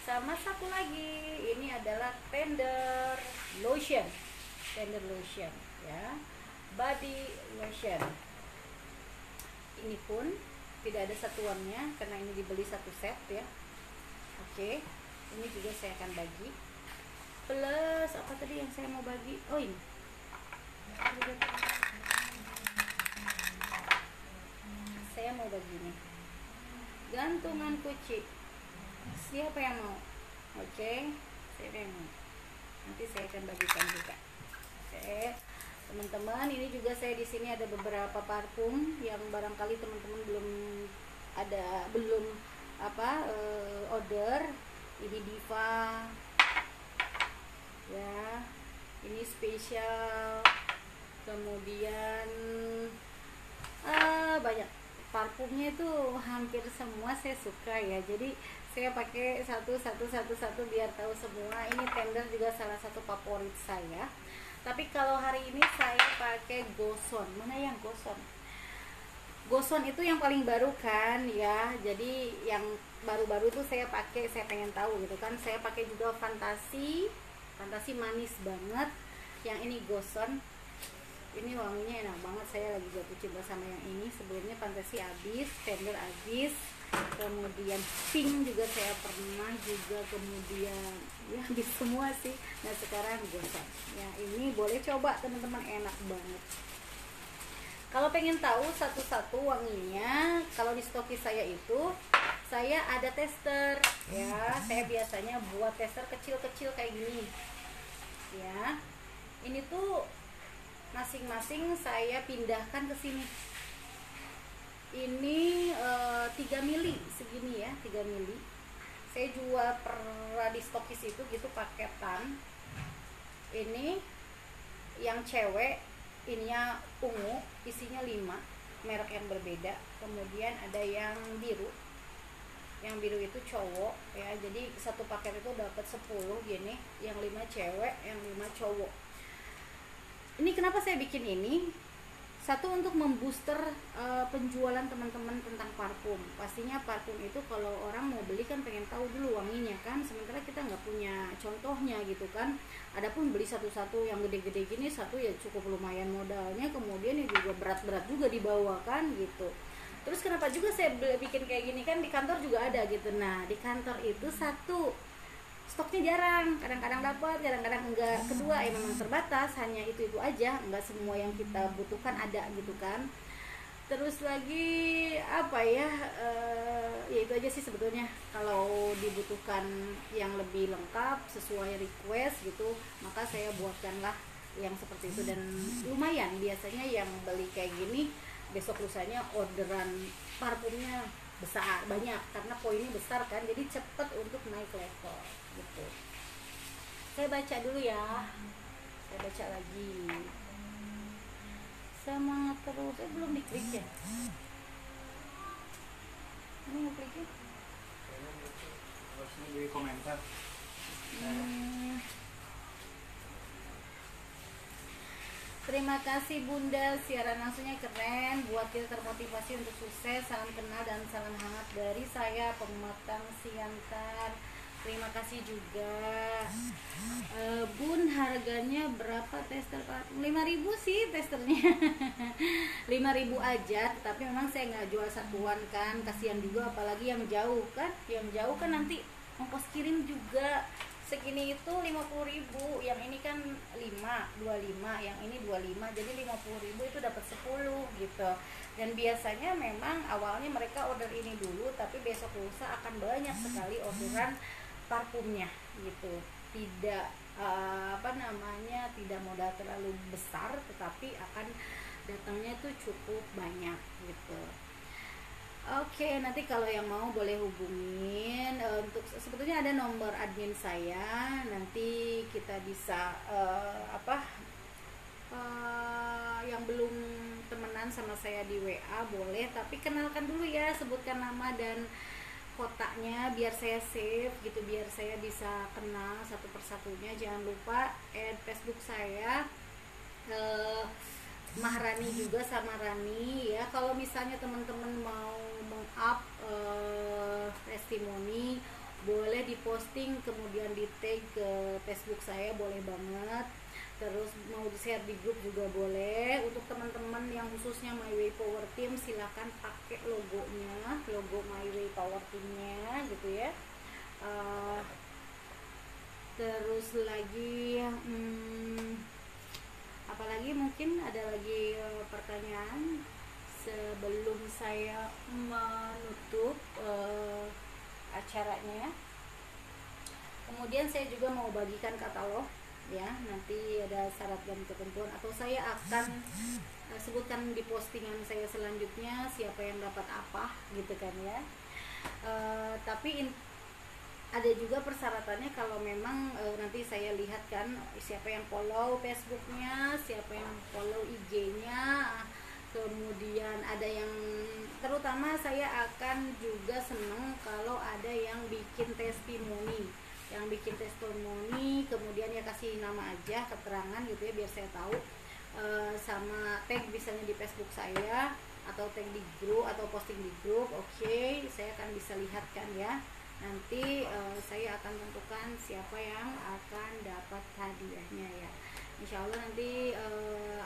Sama satu lagi, ini adalah tender lotion ya, body lotion. Ini pun tidak ada satuannya karena ini dibeli satu set ya. Oke, ini juga saya akan bagi. Plus apa tadi yang saya mau bagi? Oh, ini saya mau bagi nih, gantungan kunci. Siapa yang mau? Oke, saya yang mau. Nanti saya akan bagikan juga. Oke, teman-teman, ini juga saya di sini ada beberapa parfum yang barangkali teman-teman belum order. Ini Diva ya, ini spesial. Kemudian banyak parfumnya itu, hampir semua saya suka ya, jadi saya pakai satu biar tahu semua. Ini tender juga salah satu favorit saya, tapi kalau hari ini saya pakai Goson. Mana yang Goson? Goson itu yang paling baru kan ya, jadi yang baru-baru itu saya pakai, saya pengen tahu gitu kan. Saya pakai juga Fantasi manis banget. Yang ini Goson Ini wanginya enak banget, saya lagi jatuh cinta sama yang ini. Sebelumnya Fantasi habis, Fender habis, kemudian Pink juga saya pernah juga, kemudian ya habis semua sih. Nah sekarang Gosan ya, ini boleh coba teman-teman, enak banget. Kalau pengen tahu satu-satu wanginya, kalau di stokis saya itu saya ada tester ya. Saya biasanya buat tester kecil-kecil kayak gini ya. Ini tuh masing-masing saya pindahkan ke sini. Ini 3 mili segini ya, 3 mili. Saya jual per di stokis itu gitu paketan. Ini yang cewek, ininya ungu, isinya 5 merek yang berbeda. Kemudian ada yang biru. Yang biru itu cowok ya. Jadi satu paket itu dapat 10 gini, yang 5 cewek, yang 5 cowok. Ini kenapa saya bikin ini? Satu, untuk membooster penjualan teman-teman tentang parfum. Pastinya parfum itu kalau orang mau beli kan pengen tahu dulu wanginya kan, sementara kita nggak punya contohnya gitu kan. Adapun beli satu-satu yang gede-gede gini, satu ya cukup lumayan modalnya, kemudian ini juga berat-berat juga dibawa kan gitu. Terus kenapa juga saya bikin kayak gini, kan di kantor juga ada gitu. Nah di kantor itu satu, stoknya jarang, kadang-kadang dapat, kadang-kadang enggak. Kedua ya memang terbatas, hanya itu aja, enggak semua yang kita butuhkan ada gitu kan. Terus lagi apa ya, ya itu aja sih sebetulnya. Kalau dibutuhkan yang lebih lengkap sesuai request gitu, maka saya buatkanlah yang seperti itu. Dan lumayan biasanya yang beli kayak gini, besok lusanya orderan parfumnya besar, banyak, karena poinnya besar kan, jadi cepet untuk naik level gitu. Saya baca dulu ya, saya baca lagi. Semangat terus. Belum diklik ya, ini ngekliknya. Harus di komentar. Terima kasih Bunda, siaran langsungnya keren, buat kita termotivasi untuk sukses. Salam kenal dan salam hangat dari saya, Pematang Siantar. Terima kasih juga. Bun, harganya berapa tester? 5.000 sih testernya. 5.000 aja, tapi memang saya nggak jual satuan kan, kasihan juga apalagi yang jauh kan. Yang jauh kan nanti ongkos kirim juga. Segini itu 50.000, yang ini kan 25, yang ini 25, jadi 50.000 itu dapat 10 gitu. Dan biasanya memang awalnya mereka order ini dulu, tapi besok lusa akan banyak sekali orderan parfumnya gitu. Tidak tidak modal terlalu besar, tetapi akan datangnya itu cukup banyak gitu. Oke, nanti kalau yang mau boleh hubungin. Untuk sebetulnya ada nomor admin saya, nanti kita bisa yang belum temenan sama saya di WA boleh, tapi kenalkan dulu ya, sebutkan nama dan kotanya biar saya save gitu, biar saya bisa kenal satu persatunya. Jangan lupa add Facebook saya, Mahrani juga sama Rani ya. Kalau misalnya teman-teman mau meng-up testimoni, boleh diposting kemudian di tag ke Facebook saya, boleh banget. Terus mau di-share di grup juga boleh. Untuk teman-teman yang khususnya My Way Power Team, silahkan pakai logonya, logo My Way Power Team-nya gitu ya. Terus lagi apalagi mungkin ada lagi pertanyaan sebelum saya menutup acaranya. Kemudian saya juga mau bagikan katalog ya, nanti ada syarat dan ketentuan, atau saya akan sebutkan di postingan saya selanjutnya siapa yang dapat apa gitu kan ya. Tapi ada juga persyaratannya, kalau memang nanti saya lihat kan siapa yang follow Facebooknya, siapa yang follow IG-nya, kemudian ada yang, terutama saya akan juga seneng kalau ada yang bikin testimoni, kemudian ya kasih nama aja, keterangan gitu ya, biar saya tahu, sama tag misalnya di Facebook saya, atau tag di grup atau posting di grup. Oke, saya akan bisa lihat kan ya. Nanti saya akan tentukan siapa yang akan dapat hadiahnya ya. Insya Allah nanti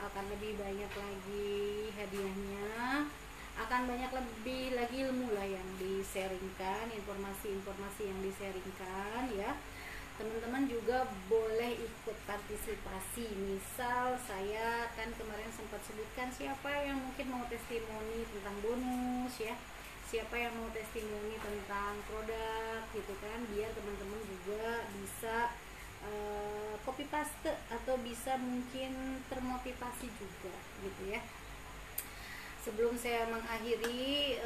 akan lebih banyak lagi hadiahnya, akan banyak lebih lagi ilmu lah yang di-sharingkan, informasi-informasi yang di-sharingkan ya. Teman-teman juga boleh ikut partisipasi. Misal saya kan kemarin sempat sebutkan siapa yang mungkin mau testimoni tentang bonus ya, siapa yang mau testimoni tentang produk gitu kan, biar teman-teman juga bisa copy paste atau bisa mungkin termotivasi juga gitu ya. Sebelum saya mengakhiri,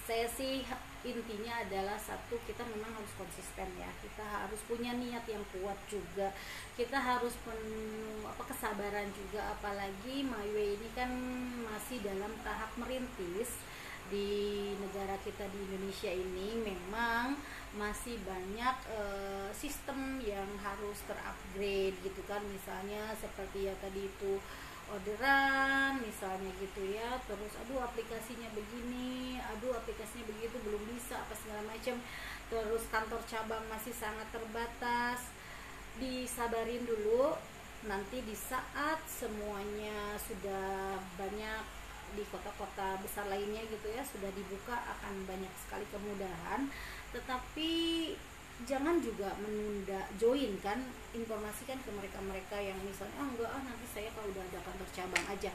saya sih intinya adalah satu, kita memang harus konsisten ya, kita harus punya niat yang kuat juga, kita harus penuh kesabaran juga, apalagi MyWay ini kan masih dalam tahap merintis. Di negara kita di Indonesia ini memang masih banyak sistem yang harus terupgrade gitu kan, misalnya seperti ya tadi itu orderan misalnya gitu ya, terus aduh aplikasinya begini, aduh aplikasinya begitu belum bisa apa segala macam, terus kantor cabang masih sangat terbatas. Disabarin dulu, nanti di saat semuanya sudah banyak di kota-kota besar lainnya gitu ya sudah dibuka, akan banyak sekali kemudahan. Tetapi jangan juga menunda join kan, informasikan ke mereka-mereka yang misalnya enggak nanti saya kalau udah ada kantor cabang aja.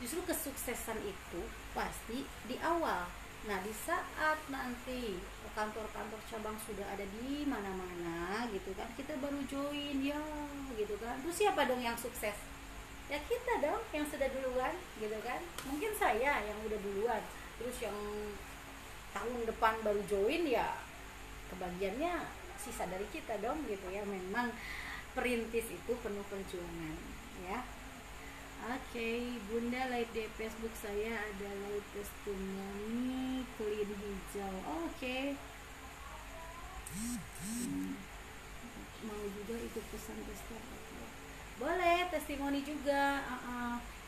Justru kesuksesan itu pasti di awal. Nah di saat nanti kantor-kantor cabang sudah ada di mana-mana gitu kan, kita baru join ya gitu kan, terus siapa dong yang sukses? Ya kita dong yang sudah duluan gitu kan. Mungkin saya yang udah duluan, terus yang tahun depan baru join, ya kebagiannya sisa dari kita dong gitu ya. Memang perintis itu penuh perjuangan ya. Oke, Bunda live di Facebook saya ada live testimoni clean hijau. Oke. Mau juga ikut pesan tester? Boleh testimoni juga.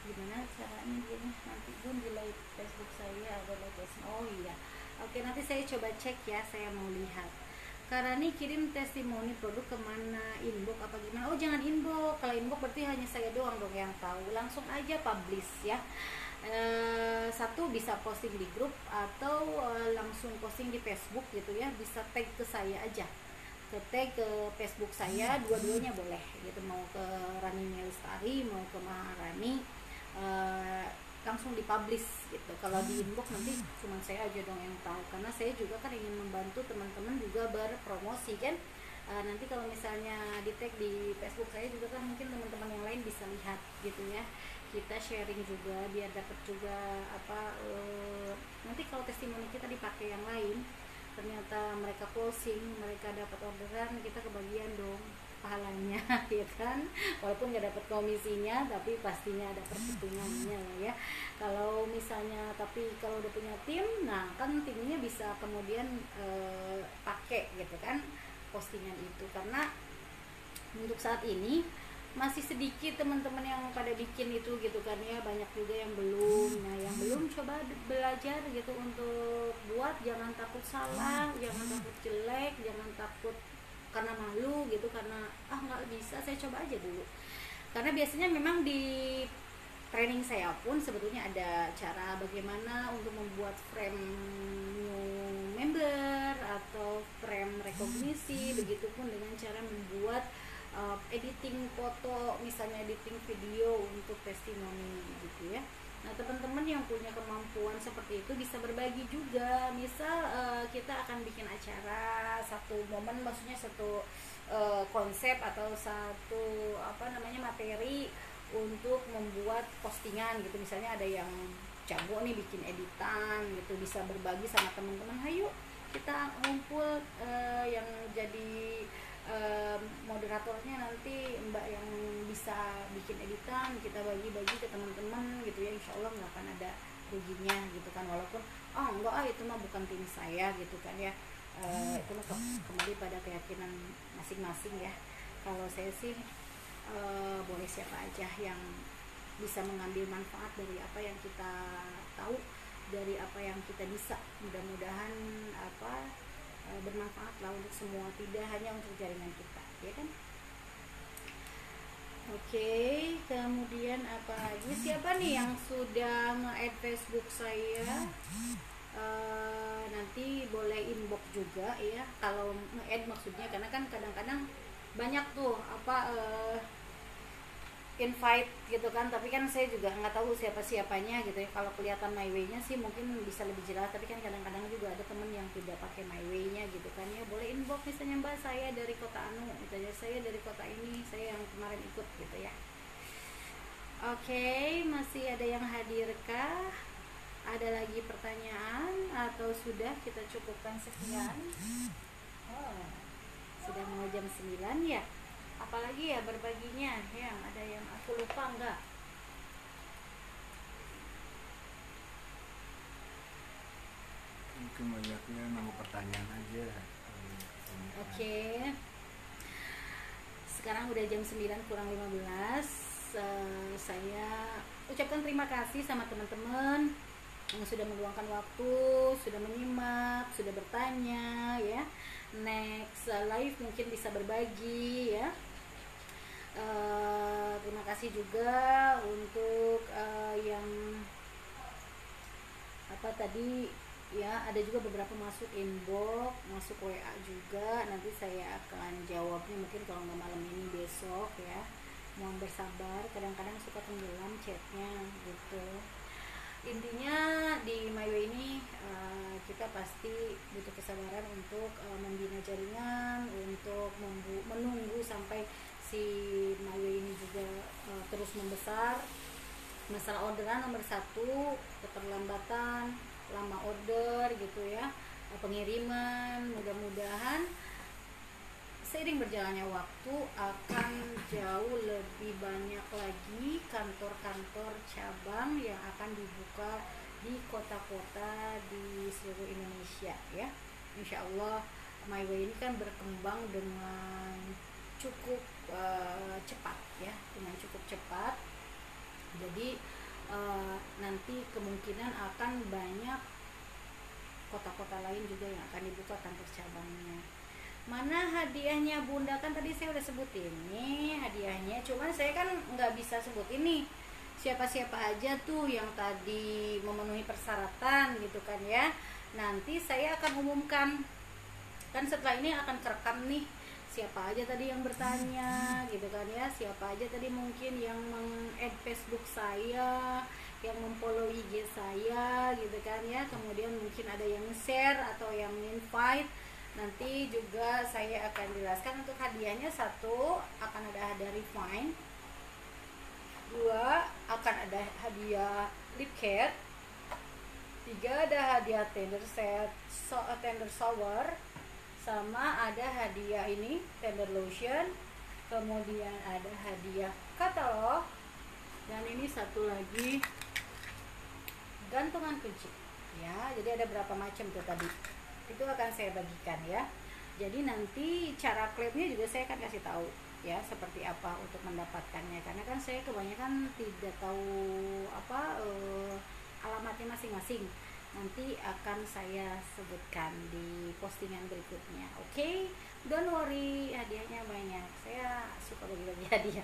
Gimana caranya gini? Nanti Bun di live Facebook saya ada live testimoni. Oh iya. Oke, nanti saya coba cek ya, saya mau lihat. Karani kirim testimoni produk kemana, inbox apa gimana? Oh jangan inbox, kalau inbox berarti hanya saya doang dong yang tahu. Langsung aja publish ya. Satu bisa posting di grup atau langsung posting di Facebook gitu ya. Bisa tag ke saya aja, ke tag ke Facebook saya, dua-duanya boleh gitu. Mau ke Rani Melestari, mau ke Maharani, langsung dipublish gitu. Kalau di inbox nanti cuma saya aja dong yang tahu, karena saya juga kan ingin membantu teman-teman juga berpromosi kan. Nanti kalau misalnya di tag di Facebook saya juga kan mungkin teman-teman yang lain bisa lihat gitu ya, kita sharing juga biar dapat juga nanti kalau testimoni kita dipakai yang lain, ternyata mereka closing, mereka dapat orderan, kita kebagian dong pahalanya ya kan, walaupun nggak dapat komisinya tapi pastinya ada perhitungannya lah ya. Kalau misalnya tapi kalau udah punya tim, nah kan timnya bisa kemudian pakai gitu kan postingan itu, karena untuk saat ini masih sedikit teman-teman yang pada bikin itu gitu kan ya, banyak juga yang belum. Nah yang belum coba belajar gitu untuk buat, jangan takut salah, jangan takut jelek, jangan takut karena malu gitu, karena nggak bisa, saya coba aja dulu. Karena biasanya memang di training saya pun sebetulnya ada cara bagaimana untuk membuat frame new member atau frame rekognisi, begitupun dengan cara membuat editing foto, misalnya editing video untuk testimoni gitu ya. Nah teman-teman yang punya kemampuan seperti itu bisa berbagi juga. Misal kita akan bikin acara satu momen, maksudnya satu konsep atau satu materi untuk membuat postingan gitu. Misalnya ada yang jago nih bikin editan gitu, bisa berbagi sama teman-teman. Hayu kita ngumpul, yang jadi moderatornya nanti mbak yang bisa bikin editan, kita bagi-bagi ke teman-teman gitu ya. Insya Allah nggak akan ada ruginya gitu kan, walaupun enggak itu mah bukan tim saya gitu kan ya. Itu mah kembali pada keyakinan masing-masing ya. Kalau saya sih boleh siapa aja yang bisa mengambil manfaat dari apa yang kita tahu, dari apa yang kita bisa. Mudah-mudahan bermanfaat lah untuk semua, tidak hanya untuk jaringan kita ya kan. Oke, kemudian apa lagi? Siapa nih yang sudah nge-add Facebook saya? Nanti boleh inbox juga ya. Kalau nge-add maksudnya, karena kan kadang-kadang banyak tuh invite gitu kan, tapi kan saya juga nggak tahu siapa-siapanya gitu ya. Kalau kelihatan my way-nya sih mungkin bisa lebih jelas, tapi kan kadang-kadang juga ada temen yang tidak pakai my way-nya gitu kan ya. Boleh inbox misalnya, Mbak saya dari kota anu, misalnya saya dari kota ini, saya yang kemarin ikut gitu ya. Oke, masih ada yang hadirkah? Ada lagi pertanyaan atau sudah kita cukupkan sekian? Oh, sudah mau jam 9 ya. Apalagi ya berbaginya, yang ada yang aku lupa enggak? Mungkin banyaknya nunggu pertanyaan aja. Oke. Sekarang udah jam 9 kurang 15. Saya ucapkan terima kasih sama teman-teman yang sudah meluangkan waktu, sudah menyimak, sudah bertanya ya. Next live mungkin bisa berbagi ya. Terima kasih juga untuk yang apa tadi ya, ada juga beberapa masuk inbox, masuk WA juga. Nanti saya akan jawabnya mungkin kalau nggak malam ini, besok ya. Mohon bersabar, kadang-kadang suka tenggelam chatnya gitu. Intinya di My Way ini kita pasti butuh kesabaran untuk membina jaringan, untuk menunggu sampai si My Way ini juga terus membesar. Masalah orderan nomor 1, keterlambatan, lama order gitu ya, pengiriman. Mudah-mudahan seiring berjalannya waktu akan jauh lebih banyak lagi kantor-kantor cabang yang akan dibuka di kota-kota di seluruh Indonesia ya. Insya Allah My Way ini kan berkembang dengan cukup cepat ya, dengan cukup cepat. Jadi nanti kemungkinan akan banyak kota-kota lain juga yang akan dibuka kantor cabangnya. Mana hadiahnya Bunda? Kan tadi saya udah sebutin nih hadiahnya, cuman saya kan nggak bisa sebut ini siapa-siapa aja tuh yang tadi memenuhi persyaratan gitu kan ya. Nanti saya akan umumkan, kan setelah ini akan kerekam nih siapa aja tadi yang bertanya gitu kan ya, siapa aja tadi mungkin yang meng-add Facebook saya, yang memfollow IG saya gitu kan ya. Kemudian mungkin ada yang share atau yang invite. Nanti juga saya akan jelaskan untuk hadiahnya. 1 akan ada hadiah refine, 2 akan ada hadiah lip care, 3 ada hadiah tender set, tender shower, sama ada hadiah ini tender lotion, kemudian ada hadiah katalog, dan ini satu lagi gantungan kunci ya. Jadi ada berapa macam tuh tadi, itu akan saya bagikan ya. Jadi nanti cara klaimnya juga saya akan kasih tahu ya, seperti apa untuk mendapatkannya, karena kan saya kebanyakan tidak tahu alamatnya masing-masing. Nanti akan saya sebutkan di postingan berikutnya. Oke, don't worry, hadiahnya banyak. Saya suka bagi-bagi hadiah.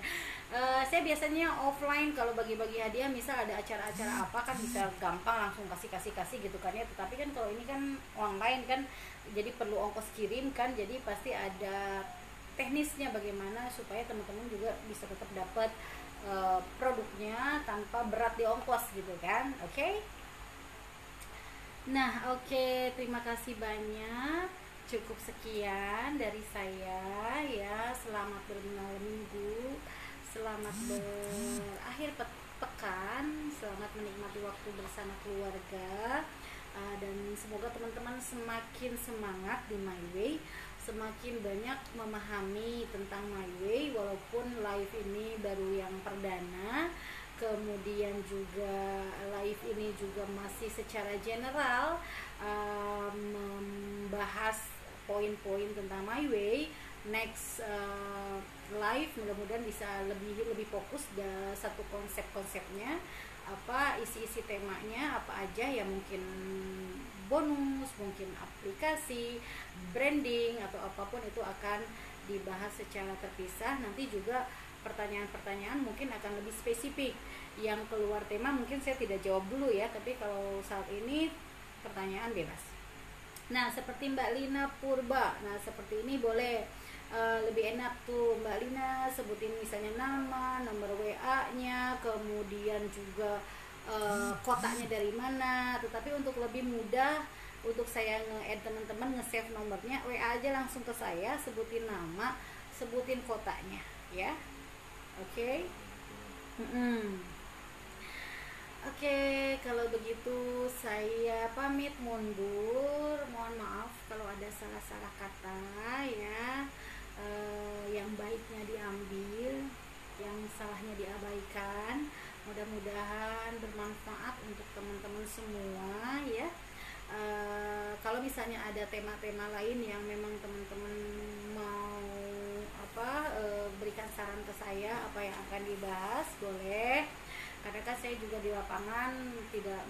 Saya biasanya offline kalau bagi-bagi hadiah, misal ada acara-acara apa kan bisa gampang langsung kasih gitu kan ya. Tetapi kan kalau ini kan online kan, jadi perlu ongkos kirim kan, jadi pasti ada teknisnya bagaimana supaya teman-teman juga bisa tetap dapat produknya tanpa berat di ongkos gitu kan. Oke? Nah, oke, terima kasih banyak. Cukup sekian dari saya ya. Selamat bermalam minggu, selamat berakhir pekan, selamat menikmati waktu bersama keluarga, dan semoga teman-teman semakin semangat di My Way, semakin banyak memahami tentang My Way, walaupun live ini baru yang perdana. Kemudian juga live ini juga masih secara general membahas poin-poin tentang My Way. Next live mudah-mudahan bisa lebih fokus dan satu konsepnya, apa isi-isi temanya apa aja ya, mungkin bonus, mungkin aplikasi, branding atau apapun itu akan dibahas secara terpisah. Nanti juga pertanyaan-pertanyaan mungkin akan lebih spesifik. Yang keluar tema mungkin saya tidak jawab dulu ya, tapi kalau saat ini pertanyaan bebas. Nah, seperti Mbak Lina Purba, nah seperti ini boleh lebih enak tuh Mbak Lina sebutin misalnya nama, nomor WA-nya, kemudian juga kotanya dari mana. Tetapi untuk lebih mudah untuk saya nge-add teman-teman, nge-save nomornya, WA aja langsung ke saya, sebutin nama, sebutin kotanya ya. Oke. Oke, kalau begitu saya pamit mundur. Mohon maaf kalau ada salah-salah kata ya. Yang baiknya diambil, yang salahnya diabaikan. Mudah-mudahan bermanfaat untuk teman-teman semua ya. Kalau misalnya ada tema-tema lain yang memang teman-teman mau berikan saran ke saya apa yang akan dibahas, boleh. Karena kan saya juga di lapangan tidak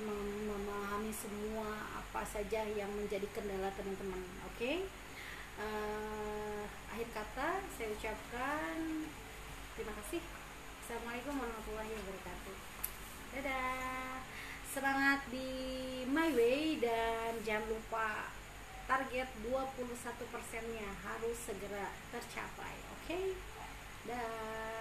memahami semua apa saja yang menjadi kendala teman-teman. Oke. Akhir kata saya ucapkan terima kasih. Assalamualaikum warahmatullahi wabarakatuh. Dadah. Semangat di my way dan jangan lupa target 21%-nya harus segera tercapai. Oke. Dah.